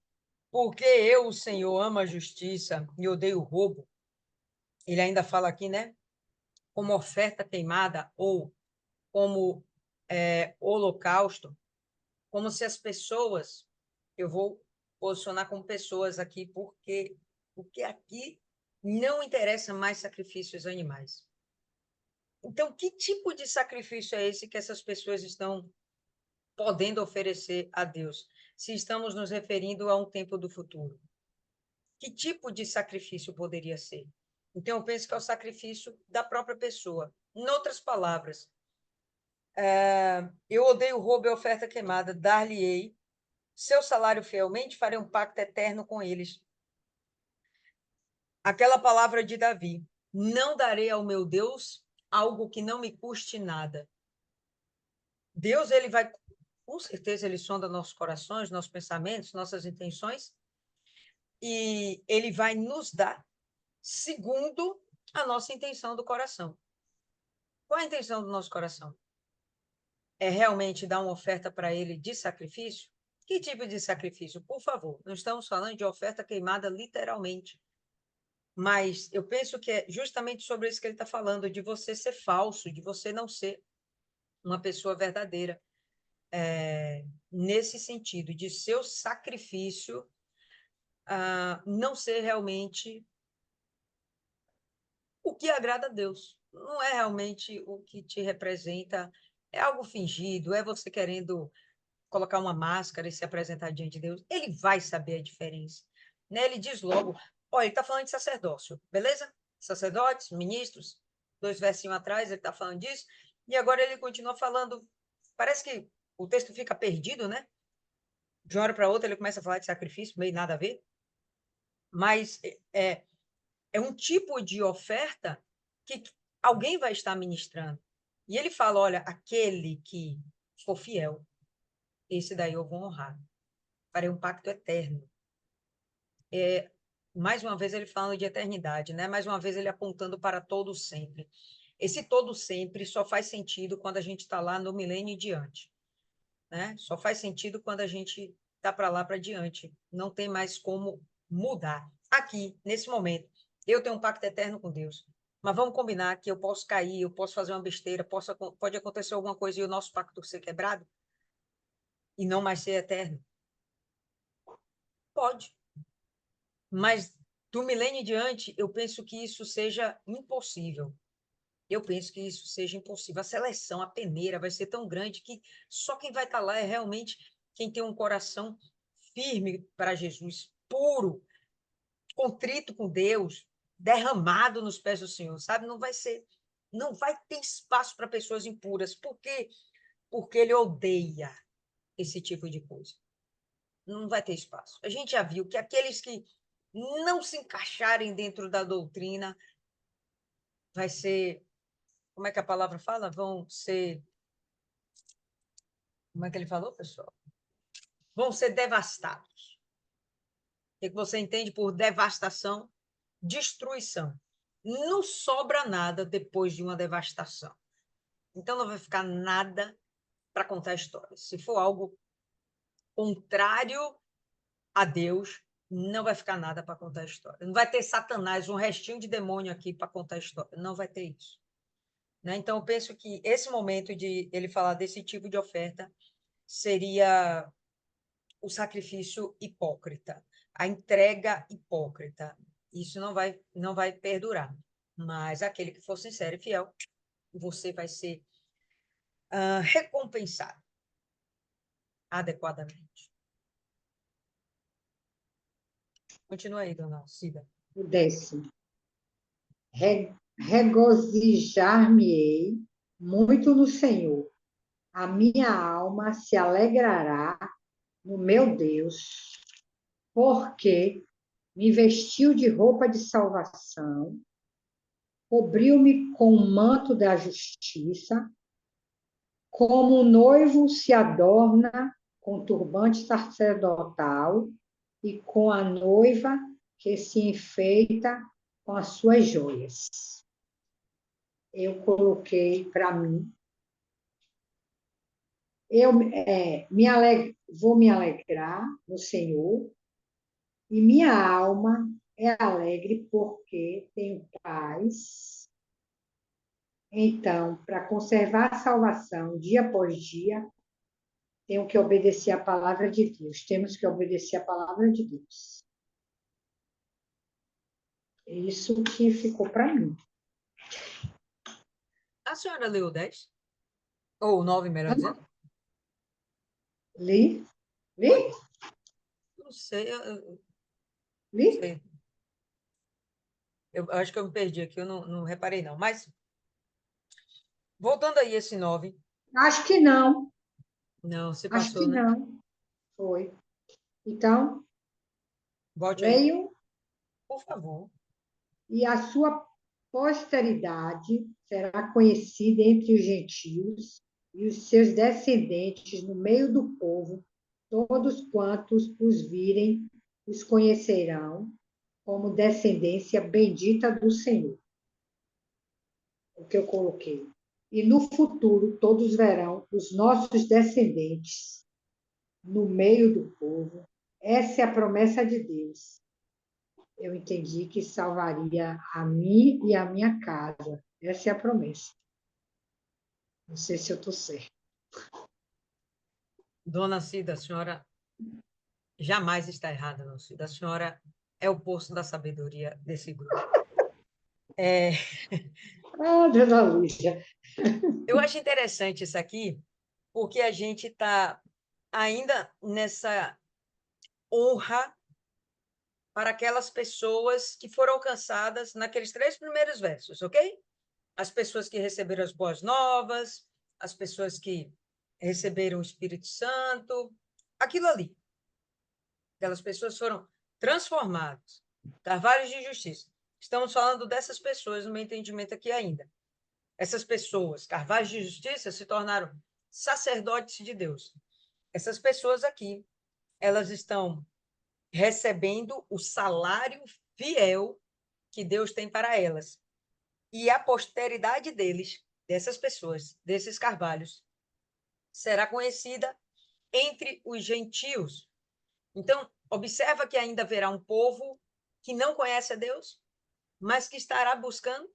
porque eu, o Senhor, amo a justiça e odeio o roubo, ele ainda fala aqui, né? Como oferta queimada ou como holocausto, como se as pessoas, eu vou posicionar como pessoas aqui, porque aqui não interessa mais sacrifícios animais. Então, que tipo de sacrifício é esse que essas pessoas estão podendo oferecer a Deus? Se estamos nos referindo a um tempo do futuro. Que tipo de sacrifício poderia ser? Então, eu penso que é o sacrifício da própria pessoa. Em outras palavras, eu odeio roubo e oferta queimada, dar-lhe-ei seu salário fielmente, farei um pacto eterno com eles. Aquela palavra de Davi, não darei ao meu Deus algo que não me custe nada. Deus, ele vai, com certeza, ele sonda nossos corações, nossos pensamentos, nossas intenções, e ele vai nos dar segundo a nossa intenção do coração. Qual é a intenção do nosso coração? É realmente dar uma oferta para ele de sacrifício? Que tipo de sacrifício? Por favor, não estamos falando de oferta queimada literalmente. Mas eu penso que é justamente sobre isso que ele está falando, de você ser falso, de você não ser uma pessoa verdadeira. Nesse sentido, de seu sacrifício não ser realmente o que agrada a Deus. Não é realmente o que te representa, é algo fingido, é você querendo colocar uma máscara e se apresentar diante de Deus. Ele vai saber a diferença. Né? Ele diz logo, olha, ele está falando de sacerdócio, beleza? Sacerdotes, ministros, 2 versinhos atrás ele está falando disso, e agora ele continua falando, parece que o texto fica perdido, né? De uma hora para outra ele começa a falar de sacrifício, meio nada a ver, mas é um tipo de oferta que alguém vai estar ministrando. E ele fala, olha, aquele que for fiel, esse daí eu vou honrar. Farei um pacto eterno. Mais uma vez ele falando de eternidade, né? Mais uma vez ele apontando para todo sempre. Esse todo sempre só faz sentido quando a gente está lá no milênio e diante, né? Só faz sentido quando a gente está para lá para diante. Não tem mais como mudar. Aqui, nesse momento, eu tenho um pacto eterno com Deus. Mas vamos combinar que eu posso cair, eu posso fazer uma besteira, pode acontecer alguma coisa e o nosso pacto ser quebrado e não mais ser eterno? Pode. Mas do milênio em diante, eu penso que isso seja impossível. Eu penso que isso seja impossível. A seleção, a peneira vai ser tão grande que só quem vai estar lá é realmente quem tem um coração firme para Jesus, puro, contrito com Deus, derramado nos pés do Senhor, sabe? Não vai ter espaço para pessoas impuras. Por quê? Porque ele odeia esse tipo de coisa. Não vai ter espaço. A gente já viu que aqueles que não se encaixarem dentro da doutrina vai ser, como é que a palavra fala? Vão ser, como é que ele falou, pessoal? Vão ser devastados. O que você entende por devastação? Destruição. Não sobra nada depois de uma devastação. Então não vai ficar nada para contar a história. Se for algo contrário a Deus, não vai ficar nada para contar a história. Não vai ter Satanás, um restinho de demônio aqui para contar a história. Não vai ter isso. Né? Então, eu penso que esse momento de ele falar desse tipo de oferta seria o sacrifício hipócrita, a entrega hipócrita. Isso não vai perdurar. Mas aquele que for sincero e fiel, você vai ser recompensado adequadamente. Continua aí, dona Cida. O 10º. Regozijar-me-ei muito no Senhor. A minha alma se alegrará no meu Deus, porque me vestiu de roupa de salvação, cobriu-me com o manto da justiça, como o noivo se adorna com turbante sacerdotal e com a noiva que se enfeita com as suas joias. Eu coloquei para mim. Eu vou me alegrar no Senhor, e minha alma é alegre porque tenho paz. Então, para conservar a salvação dia após dia, tenho que obedecer a palavra de Deus. Temos que obedecer a palavra de Deus. Isso que ficou para mim. A senhora leu o 10? Ou o 9, melhor dizendo? Li? Li? Não sei, Li? sei. Eu acho que eu me perdi aqui, eu não reparei, não. Mas, voltando aí esse 9. Acho que não. Não, se Acho que passou, né? não. Foi. Então, Volte aí, leio. por favor. E a sua posteridade será conhecida entre os gentios, e os seus descendentes no meio do povo, todos quantos os virem, os conhecerão como descendência bendita do Senhor. O que eu coloquei. E no futuro todos verão os nossos descendentes no meio do povo. Essa é a promessa de Deus. Eu entendi que salvaria a mim e a minha casa. Essa é a promessa. Não sei se eu estou certa. Dona Cida, a senhora jamais está errada, dona Cida. A senhora é o poço da sabedoria desse grupo. Ah, dona Lúcia. Eu acho interessante isso aqui, porque a gente está ainda nessa honra para aquelas pessoas que foram alcançadas naqueles 3 primeiros versos, ok? As pessoas que receberam as boas novas, as pessoas que receberam o Espírito Santo, aquilo ali. Aquelas pessoas foram transformadas, carvalhos de justiça. Estamos falando dessas pessoas, no meu entendimento aqui ainda. Essas pessoas, carvalhos de justiça, se tornaram sacerdotes de Deus. Essas pessoas aqui, elas estão recebendo o salário fiel que Deus tem para elas. E a posteridade deles, dessas pessoas, desses carvalhos, será conhecida entre os gentios. Então, observa que ainda haverá um povo que não conhece a Deus, mas que estará buscando,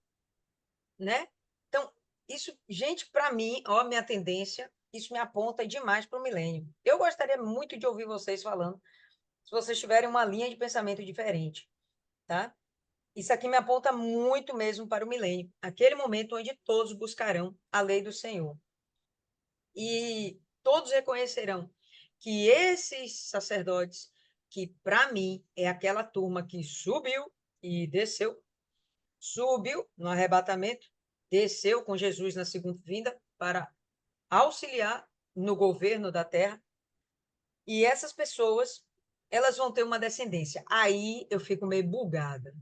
né? Então, isso, gente, para mim, ó, minha tendência, isso me aponta demais para o milênio. Eu gostaria muito de ouvir vocês falando, se vocês tiverem uma linha de pensamento diferente, tá? Isso aqui me aponta muito mesmo para o milênio, aquele momento onde todos buscarão a lei do Senhor. E todos reconhecerão que esses sacerdotes, que, para mim, é aquela turma que subiu e desceu, subiu no arrebatamento, desceu com Jesus na segunda vinda para auxiliar no governo da terra, e essas pessoas, elas vão ter uma descendência. Aí eu fico meio bugada,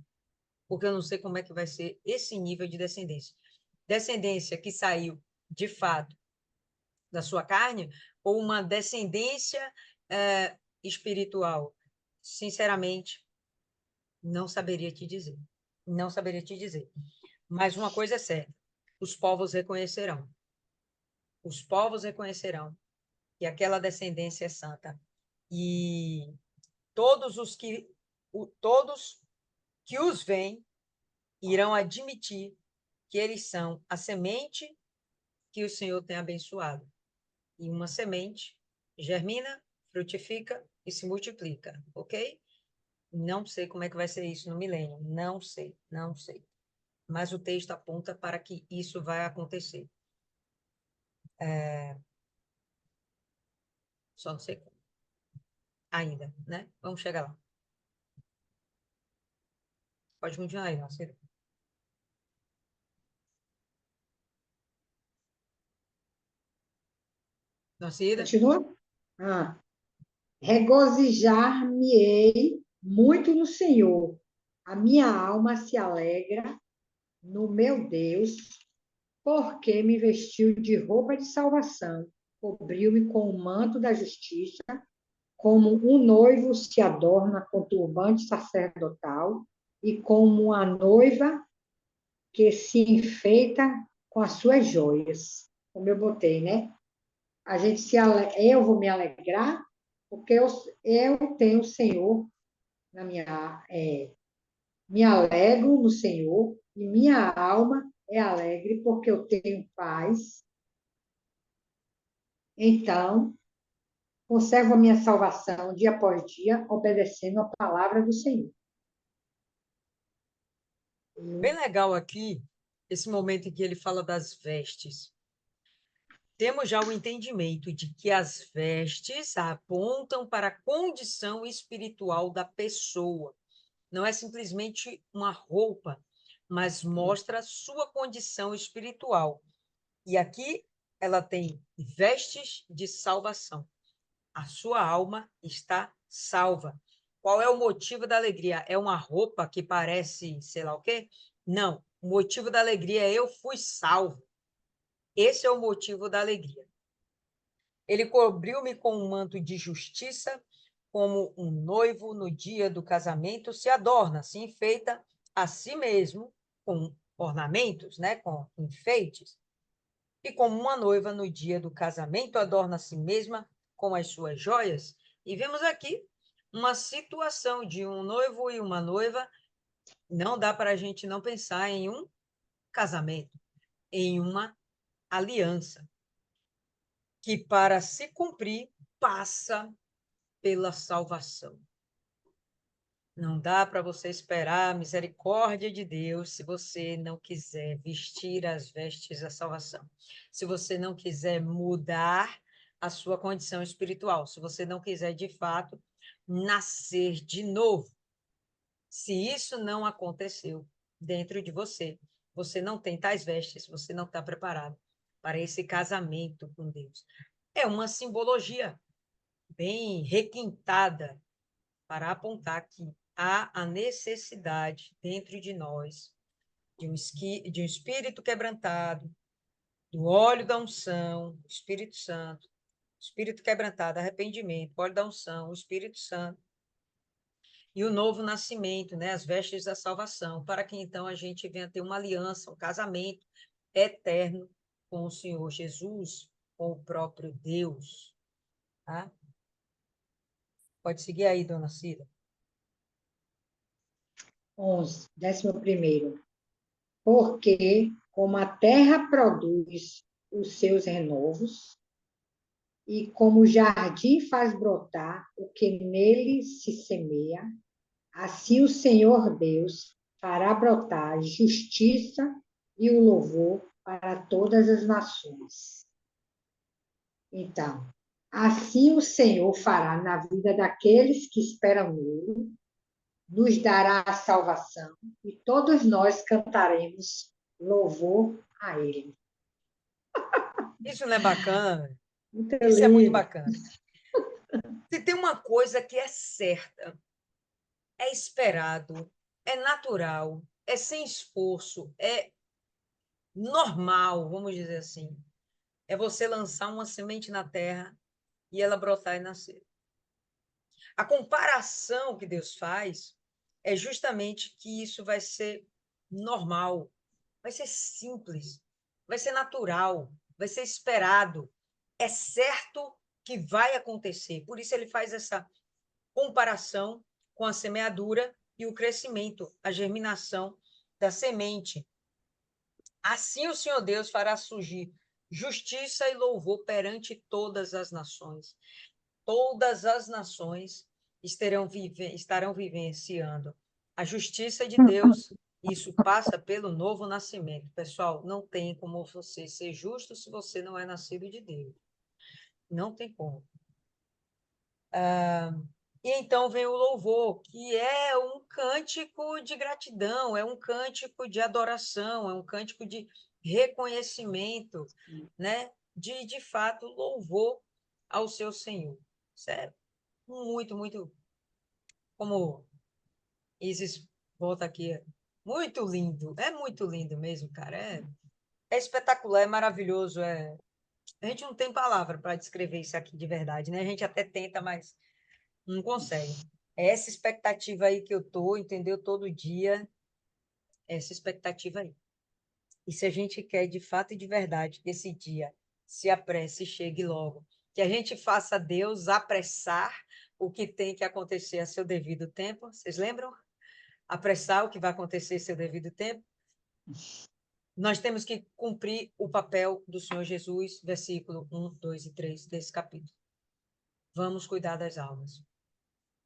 porque eu não sei como é que vai ser esse nível de descendência. Descendência que saiu, de fato, da sua carne, ou uma descendência espiritual? Sinceramente, não saberia te dizer. Não saberia te dizer. Mas uma coisa é certa: os povos reconhecerão. Os povos reconhecerão que aquela descendência é santa. E todos que os veem irão admitir que eles são a semente que o Senhor tem abençoado. E uma semente germina, frutifica e se multiplica, ok? Não sei como é que vai ser isso no milênio, não sei, não sei. Mas o texto aponta para que isso vai acontecer. Só não sei como. Ainda, né? Vamos chegar lá. Pode continuar aí, Marcelo. Marcelo? Continua? Ah. Regozijar-me-ei muito no Senhor. A minha alma se alegra no meu Deus, porque me vestiu de roupa de salvação, cobriu-me com o manto da justiça, como um noivo se adorna com turbante sacerdotal, e como a noiva que se enfeita com as suas joias. Como eu botei, né? Eu vou me alegrar, porque eu tenho o Senhor na me alegro no Senhor, e minha alma é alegre, porque eu tenho paz. Então, conservo a minha salvação dia após dia, obedecendo a palavra do Senhor. Bem legal aqui, esse momento em que ele fala das vestes. Temos já o entendimento de que as vestes apontam para a condição espiritual da pessoa. Não é simplesmente uma roupa, mas mostra a sua condição espiritual. E aqui ela tem vestes de salvação. A sua alma está salva. Qual é o motivo da alegria? É uma roupa que parece, sei lá o quê? Não. O motivo da alegria é eu fui salvo. Esse é o motivo da alegria. Ele cobriu-me com um manto de justiça, como um noivo no dia do casamento se adorna, se enfeita a si mesmo com ornamentos, né, com enfeites. E como uma noiva no dia do casamento adorna a si mesma com as suas joias. E vemos aqui uma situação de um noivo e uma noiva. Não dá para a gente não pensar em um casamento, em uma aliança, que para se cumprir passa pela salvação. Não dá para você esperar a misericórdia de Deus se você não quiser vestir as vestes da salvação. Se você não quiser mudar a sua condição espiritual, se você não quiser, de fato, nascer de novo. Se isso não aconteceu dentro de você, você não tem tais vestes, você não está preparado para esse casamento com Deus. É uma simbologia bem requintada para apontar que há a necessidade dentro de nós de um espírito quebrantado, do óleo da unção, o Espírito Santo, espírito quebrantado, arrependimento, óleo da unção, o Espírito Santo, e o novo nascimento, né, as vestes da salvação, para que então a gente venha ter uma aliança, um casamento eterno com o Senhor Jesus, com o próprio Deus. Tá? Pode seguir aí, dona Cida. 11, 11º. Porque, como a terra produz os seus renovos, e como o jardim faz brotar o que nele se semeia, assim o Senhor Deus fará brotar a justiça e o louvor para todas as nações. Então, Assim o Senhor fará na vida daqueles que esperam nele, nos dará a salvação e todos nós cantaremos louvor a ele. Isso não é bacana, velho? Muito Isso é muito lindo. bacana. Se tem uma coisa que é certa, é esperado, é natural, é sem esforço, é normal, vamos dizer assim, é você lançar uma semente na terra e ela brotar e nascer. A comparação que Deus faz é justamente que isso vai ser normal, vai ser simples, vai ser natural, vai ser esperado. É certo que vai acontecer. Por isso ele faz essa comparação com a semeadura e o crescimento, a germinação da semente. Assim o Senhor Deus fará surgir justiça e louvor perante todas as nações. Todas as nações estarão vivenciando a justiça de Deus. Isso passa pelo novo nascimento. Pessoal, não tem como você ser justo se você não é nascido de Deus. Não tem como. E então vem o louvor, que é um cântico de gratidão, é um cântico de adoração, é um cântico de reconhecimento, né? De fato, louvor ao seu Senhor. Sério, muito, muito, como Isis volta aqui, é muito lindo mesmo, cara, é espetacular, é maravilhoso, a gente não tem palavra para descrever isso aqui de verdade, né? A gente até tenta, mas não consegue. É essa expectativa aí que eu tô, entendeu? Todo dia, essa expectativa aí. E se a gente quer de fato e de verdade que esse dia se apresse e chegue logo, que a gente faça Deus apressar o que tem que acontecer a seu devido tempo, vocês lembram? Apressar o que vai acontecer a seu devido tempo. Nós temos que cumprir o papel do Senhor Jesus, versículo 1, 2 e 3 desse capítulo. Vamos cuidar das almas.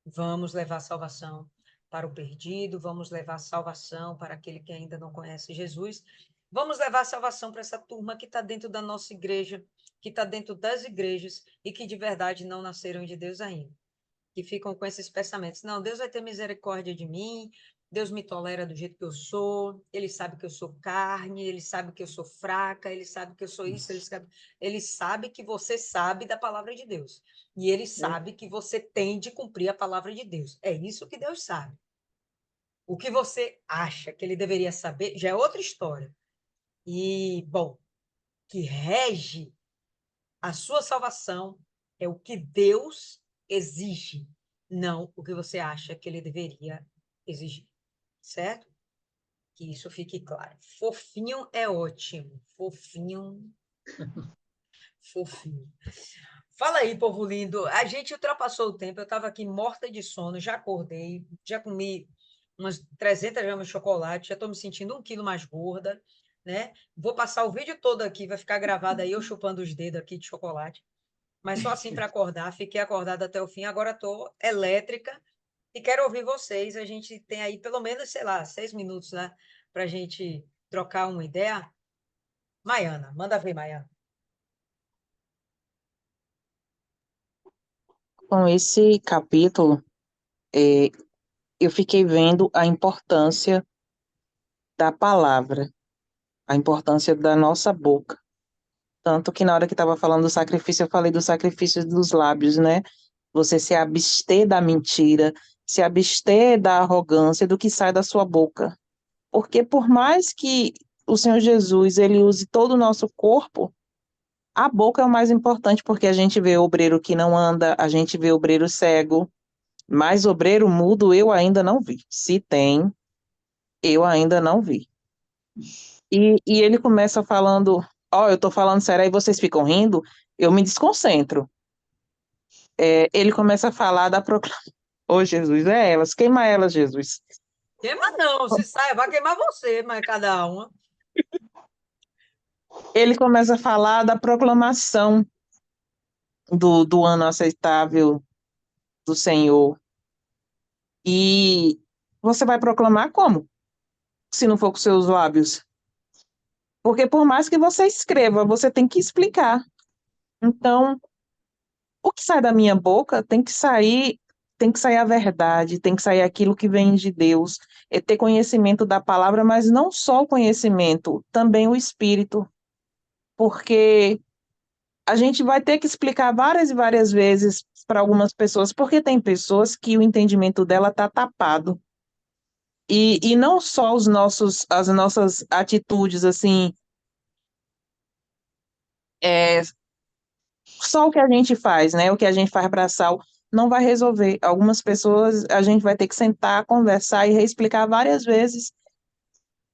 Vamos levar salvação para o perdido, vamos levar salvação para aquele que ainda não conhece Jesus. Vamos levar salvação para essa turma que está dentro da nossa igreja, que está dentro das igrejas e que de verdade não nasceram de Deus ainda. Que ficam com esses pensamentos. Não, Deus vai ter misericórdia de mim, Deus me tolera do jeito que eu sou, Ele sabe que eu sou carne, Ele sabe que eu sou fraca, Ele sabe que eu sou isso, Ele sabe que você sabe da palavra de Deus. E Ele sabe que você tem de cumprir a palavra de Deus. É isso que Deus sabe. O que você acha que Ele deveria saber já é outra história. E, bom, que rege a sua salvação é o que Deus exige, não o que você acha que ele deveria exigir, certo? Que isso fique claro. Fofinho é ótimo. Fofinho, fofinho. Fala aí, povo lindo. A gente ultrapassou o tempo. Eu estava aqui morta de sono, já acordei, já comi umas 300 gramas de chocolate, já estou me sentindo 1 quilo mais gorda, né? Vou passar o vídeo todo aqui, vai ficar gravado aí eu chupando os dedos aqui de chocolate. Mas só assim para acordar. Fiquei acordada até o fim, agora estou elétrica e quero ouvir vocês. A gente tem aí pelo menos, sei lá, 6 minutos, né, para a gente trocar uma ideia. Maiana, manda ver, Maiana. Com esse capítulo, eu fiquei vendo a importância da palavra, a importância da nossa boca. Tanto que na hora que estava falando do sacrifício, eu falei do sacrifício dos lábios, né? Você se abster da mentira, se abster da arrogância do que sai da sua boca. Porque por mais que o Senhor Jesus, ele use todo o nosso corpo, a boca é o mais importante, porque a gente vê obreiro que não anda, a gente vê obreiro cego, mas obreiro mudo eu ainda não vi. Se tem, eu ainda não vi. E ele começa falando, ó, eu tô falando sério, aí vocês ficam rindo, eu me desconcentro. Ele começa a falar da proclamação. Ô, Jesus, é elas, queima elas, Jesus. Queima não, se sai, vai queimar você, mas cada uma. Ele começa a falar da proclamação do ano aceitável do Senhor. E você vai proclamar como? Se não for com seus lábios. Porque por mais que você escreva, você tem que explicar. Então, o que sai da minha boca tem que sair a verdade, tem que sair aquilo que vem de Deus, é ter conhecimento da palavra, mas não só o conhecimento, também o espírito, porque a gente vai ter que explicar várias e várias vezes para algumas pessoas, porque tem pessoas que o entendimento dela está tapado. E não só as nossas atitudes, assim, é, só o que a gente faz, né? O que a gente faz para sal não vai resolver. Algumas pessoas a gente vai ter que sentar, conversar e reexplicar várias vezes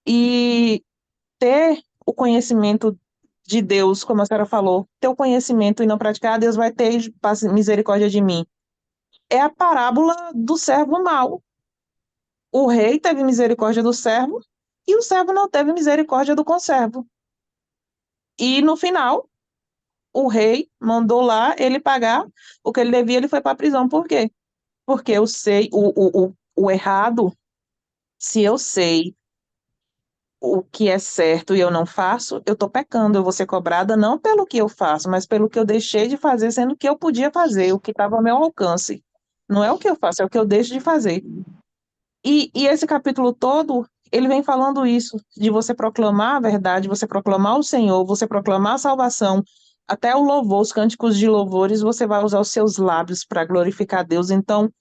e ter o conhecimento de Deus, como a senhora falou, ter o conhecimento e não praticar, Deus vai ter misericórdia de mim. É a parábola do servo mau. O rei teve misericórdia do servo e o servo não teve misericórdia do conservo. E no final, o rei mandou lá ele pagar o que ele devia, ele foi para a prisão. Por quê? Porque eu sei o errado, se eu sei o que é certo e eu não faço, eu estou pecando, eu vou ser cobrada não pelo que eu faço, mas pelo que eu deixei de fazer, sendo que eu podia fazer, o que estava ao meu alcance. Não é o que eu faço, é o que eu deixo de fazer. E esse capítulo todo, ele vem falando isso, de você proclamar a verdade, você proclamar o Senhor, você proclamar a salvação, até o louvor, os cânticos de louvores, você vai usar os seus lábios para glorificar Deus. Então,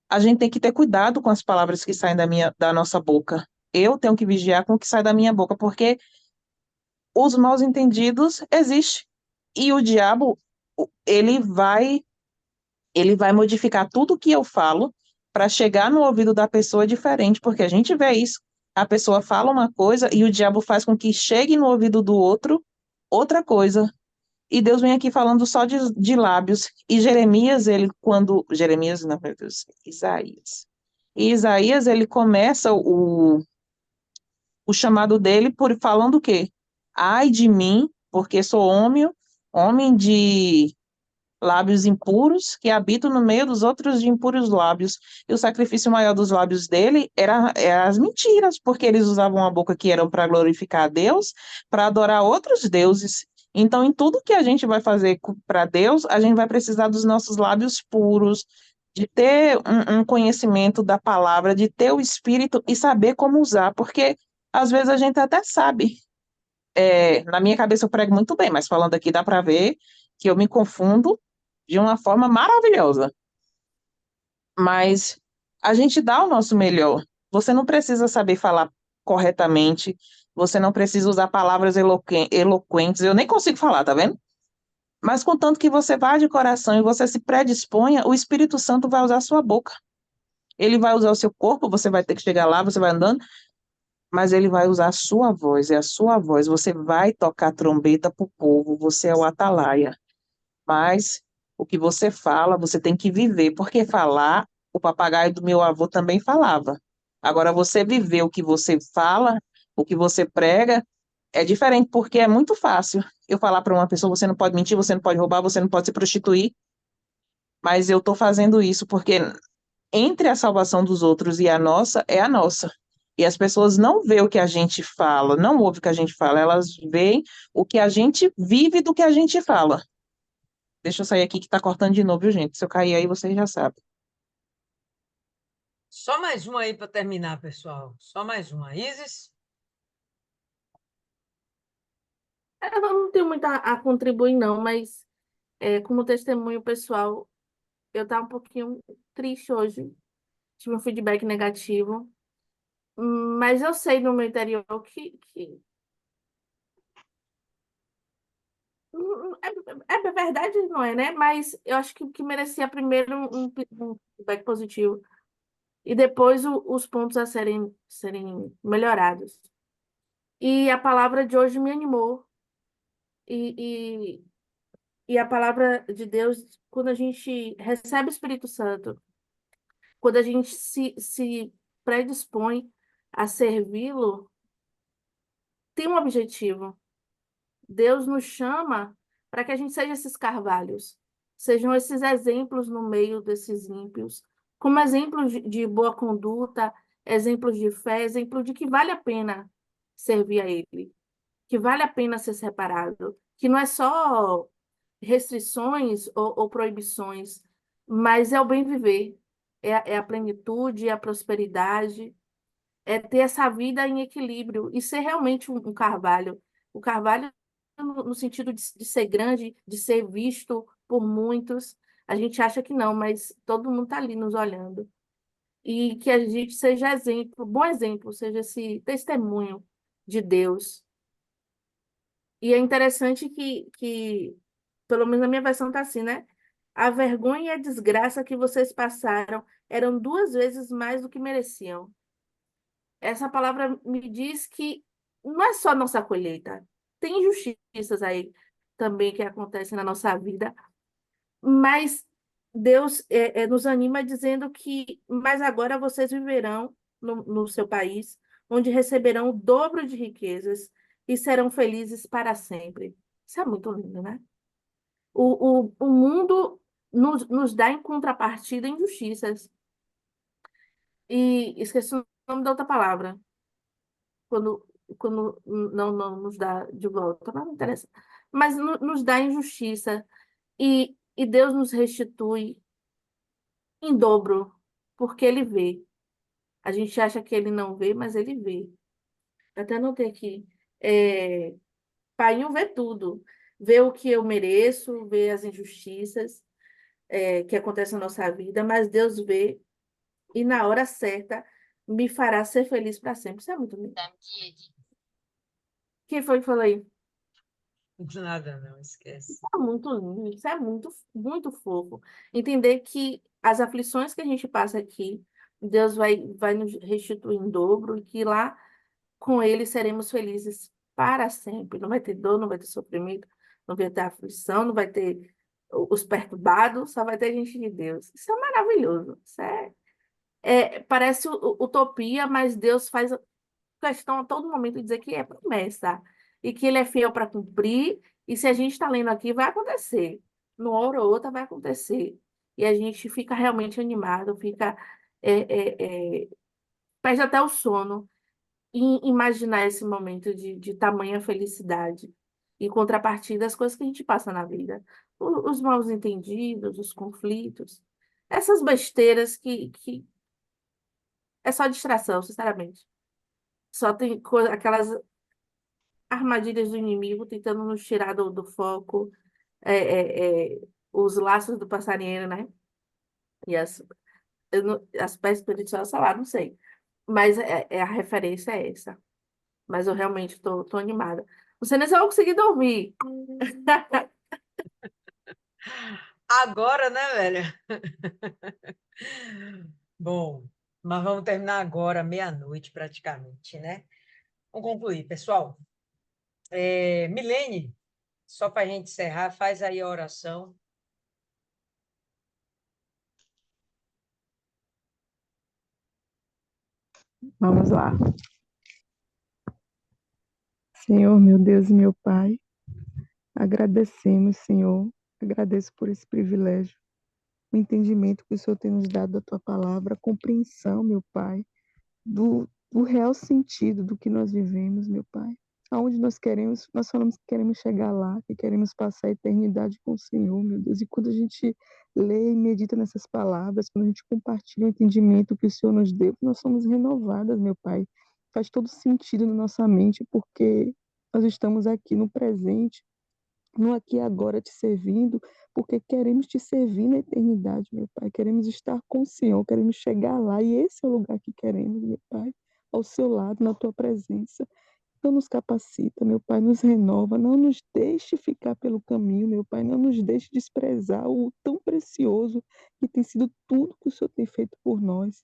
a gente tem que ter cuidado com as palavras que saem da nossa boca. Eu tenho que vigiar com o que sai da minha boca, porque os mal entendidos existem. E o diabo, ele vai ele vai modificar tudo que eu falo para chegar no ouvido da pessoa diferente, porque a gente vê isso. A pessoa fala uma coisa e o diabo faz com que chegue no ouvido do outro outra coisa. E Deus vem aqui falando só de lábios. E Jeremias, ele quando... Jeremias, não, meu Deus, Isaías. E Isaías, ele começa o chamado dele por falando o quê? Ai de mim, porque sou homem de lábios impuros, que habitam no meio dos outros de impuros lábios. E o sacrifício maior dos lábios dele era as mentiras, porque eles usavam a boca que eram para glorificar a Deus, para adorar outros deuses. Então, em tudo que a gente vai fazer para Deus, a gente vai precisar dos nossos lábios puros, de ter um conhecimento da palavra, de ter o espírito e saber como usar, porque às vezes a gente até sabe. Na minha cabeça eu prego muito bem, mas falando aqui dá para ver que eu me confundo de uma forma maravilhosa. Mas a gente dá o nosso melhor. Você não precisa saber falar corretamente, você não precisa usar palavras eloquentes, eu nem consigo falar, tá vendo? Mas contanto que você vá de coração e você se predisponha, o Espírito Santo vai usar a sua boca. Ele vai usar o seu corpo, você vai ter que chegar lá, você vai andando, mas ele vai usar a sua voz, é a sua voz. Você vai tocar trombeta para o povo, você é o atalaia. Mas o que você fala, você tem que viver, porque falar, o papagaio do meu avô também falava. Agora, você viver o que você fala, o que você prega, é diferente, porque é muito fácil eu falar para uma pessoa: você não pode mentir, você não pode roubar, você não pode se prostituir, mas eu estou fazendo isso porque entre a salvação dos outros e a nossa, é a nossa. E as pessoas não veem o que a gente fala, não ouvem o que a gente fala, elas veem o que a gente vive do que a gente fala. Deixa eu sair aqui que tá cortando de novo, viu, gente? Se eu cair aí, vocês já sabem. Só mais uma aí para terminar, pessoal. Só mais uma. Isis? Eu não tenho muito a contribuir, não, mas como testemunho pessoal, eu estava um pouquinho triste hoje. Tive um feedback negativo. Mas eu sei no meu interior que é verdade, não é, né? Mas eu acho que merecia primeiro um feedback positivo e depois os pontos a serem melhorados. E a palavra de hoje me animou. E, e a palavra de Deus, quando a gente recebe o Espírito Santo, quando a gente se predispõe a servi-lo, tem um objetivo. Deus nos chama para que a gente seja esses carvalhos, sejam esses exemplos no meio desses ímpios, como exemplos de boa conduta, exemplos de fé, exemplos de que vale a pena servir a Ele, que vale a pena ser separado, que não é só restrições ou proibições, mas é o bem viver, é a plenitude, é a prosperidade, é ter essa vida em equilíbrio e ser realmente um carvalho. O carvalho no sentido de ser grande, de ser visto por muitos. A gente acha que não, mas todo mundo está ali nos olhando. E que a gente seja exemplo, bom exemplo, seja esse testemunho de Deus. E é interessante que pelo menos na minha versão está assim, né? A vergonha e a desgraça que vocês passaram eram 2 vezes mais do que mereciam. Essa palavra me diz que não é só nossa colheita, tem injustiças aí também que acontecem na nossa vida, mas Deus nos anima dizendo que, mas agora vocês viverão no seu país, onde receberão o dobro de riquezas e serão felizes para sempre. Isso é muito lindo, né? O mundo nos dá em contrapartida injustiças. E esqueci o nome da outra palavra. Quando não nos dá de volta, mas não interessa. Mas nos dá injustiça e Deus nos restitui em dobro, porque Ele vê. A gente acha que Ele não vê, mas Ele vê. Até anotei aqui. É, Pai vê tudo. Vê o que eu mereço, vê as injustiças que acontecem na nossa vida, mas Deus vê e na hora certa me fará ser feliz para sempre. Isso é muito lindo. Quem foi que falou aí? Nada, não, esquece. É muito lindo, isso é muito, muito fofo. Entender que as aflições que a gente passa aqui, Deus vai nos restituir em dobro e que lá com Ele seremos felizes para sempre. Não vai ter dor, não vai ter sofrimento, não vai ter aflição, não vai ter os perturbados, só vai ter gente de Deus. Isso é maravilhoso. Parece utopia, mas Deus faz questão a todo momento de dizer que é promessa e que ele é fiel para cumprir. E se a gente está lendo aqui, vai acontecer. Numa hora ou outra vai acontecer. E a gente fica realmente animado, fica. Perde até o sono em imaginar esse momento de tamanha felicidade. Em contrapartida, as coisas que a gente passa na vida. Os mal entendidos, os conflitos, essas besteiras que é só distração, sinceramente. Só tem aquelas armadilhas do inimigo tentando nos tirar do foco, os laços do passarinheiro, né? E as pés espirituais, sei lá, não sei. Mas a referência é essa. Mas eu realmente tô animada. Não sei nem se eu vou conseguir dormir. Agora, né, velho? Bom, mas vamos terminar agora, meia-noite praticamente, né? Vamos concluir, pessoal. Milene, só para a gente encerrar, faz aí a oração. Vamos lá. Senhor, meu Deus e meu Pai, agradecemos, Senhor, agradeço por esse privilégio, o entendimento que o Senhor tem nos dado da Tua palavra, a compreensão, meu Pai, do real sentido do que nós vivemos, meu Pai. Aonde nós falamos que queremos chegar lá, que queremos passar a eternidade com o Senhor, meu Deus. E quando a gente lê e medita nessas palavras, quando a gente compartilha o entendimento que o Senhor nos deu, nós somos renovadas, meu Pai. Faz todo sentido na nossa mente, porque nós estamos aqui no presente, no aqui e agora te servindo, porque queremos te servir na eternidade, meu Pai. Queremos estar com o Senhor, queremos chegar lá, e esse é o lugar que queremos, meu Pai, ao seu lado, na tua presença. Então nos capacita, meu Pai, nos renova, não nos deixe ficar pelo caminho, meu Pai, não nos deixe desprezar o tão precioso que tem sido tudo que o Senhor tem feito por nós.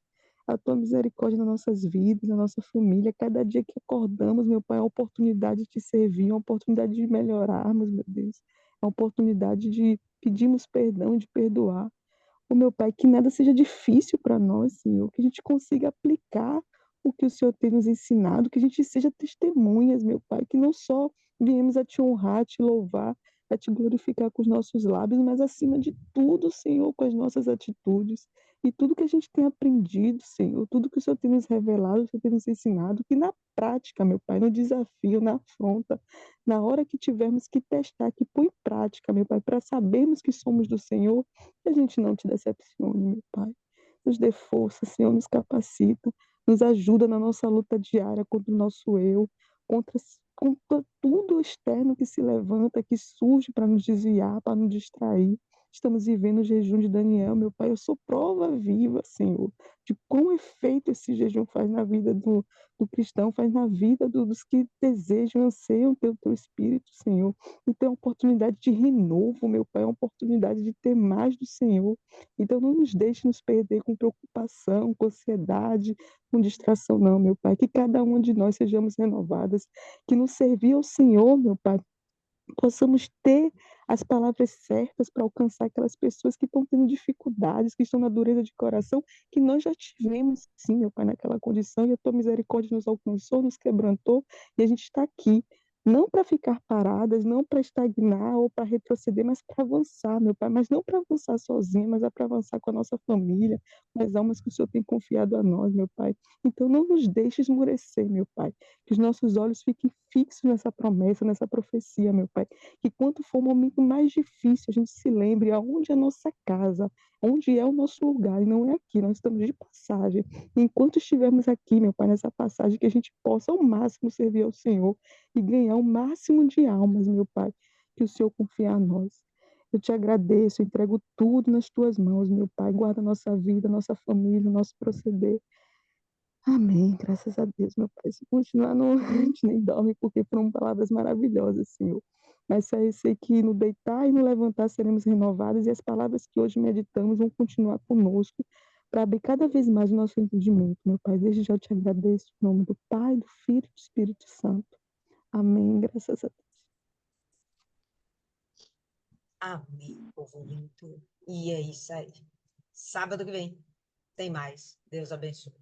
A tua misericórdia nas nossas vidas, na nossa família, cada dia que acordamos, meu Pai, é uma oportunidade de te servir, é uma oportunidade de melhorarmos, meu Deus, é uma oportunidade de pedirmos perdão, de perdoar. O meu Pai, que nada seja difícil para nós, Senhor, que a gente consiga aplicar o que o Senhor tem nos ensinado, que a gente seja testemunhas, meu Pai, que não só viemos a te honrar, a te louvar, a te glorificar com os nossos lábios, mas acima de tudo, Senhor, com as nossas atitudes. E tudo que a gente tem aprendido, Senhor, tudo que o Senhor tem nos revelado, o Senhor tem nos ensinado, que na prática, meu Pai, no desafio, na afronta, na hora que tivermos que testar, que pôr em prática, meu Pai, para sabermos que somos do Senhor, que a gente não te decepcione, meu Pai. Nos dê força, Senhor, nos capacita, nos ajuda na nossa luta diária contra o nosso eu, contra tudo externo que se levanta, que surge para nos desviar, para nos distrair. Estamos vivendo o jejum de Daniel, meu Pai. Eu sou prova viva, Senhor, de quão efeito esse jejum faz na vida do cristão, faz na vida dos que desejam, anseiam ter o teu Espírito, Senhor. Então, é uma oportunidade de renovo, meu Pai, é uma oportunidade de ter mais do Senhor. Então, não nos deixe nos perder com preocupação, com ansiedade, com distração, não, meu Pai. Que cada uma de nós sejamos renovadas, que nos servir ao Senhor, meu Pai, possamos ter as palavras certas para alcançar aquelas pessoas que estão tendo dificuldades, que estão na dureza de coração, que nós já tivemos, sim, meu Pai, naquela condição, e a tua misericórdia nos alcançou, nos quebrantou, e a gente está aqui, não para ficar paradas, não para estagnar ou para retroceder, mas para avançar, meu Pai, mas não para avançar sozinha, mas é para avançar com a nossa família, com as almas que o Senhor tem confiado a nós, meu Pai. Então não nos deixe esmorecer, meu Pai, que os nossos olhos fiquem fixos nessa promessa, nessa profecia, meu Pai, que quando for o momento mais difícil, a gente se lembre aonde é a nossa casa, onde é o nosso lugar, e não é aqui, nós estamos de passagem. Enquanto estivermos aqui, meu Pai, nessa passagem, que a gente possa ao máximo servir ao Senhor e ganhar o máximo de almas, meu Pai, que o Senhor confia a nós. Eu te agradeço, entrego tudo nas tuas mãos, meu Pai. Guarda a nossa vida, nossa família, o nosso proceder. Amém, graças a Deus, meu Pai. Se continuar, não, a gente nem dorme, porque foram palavras maravilhosas, Senhor. Mas sei que no deitar e no levantar seremos renovados, e as palavras que hoje meditamos vão continuar conosco, para abrir cada vez mais o nosso entendimento, meu Pai. Desde já eu te agradeço, em nome do Pai, do Filho e do Espírito Santo. Amém, graças a Deus. Amém, povo lindo. E é isso aí. Sábado que vem tem mais. Deus abençoe.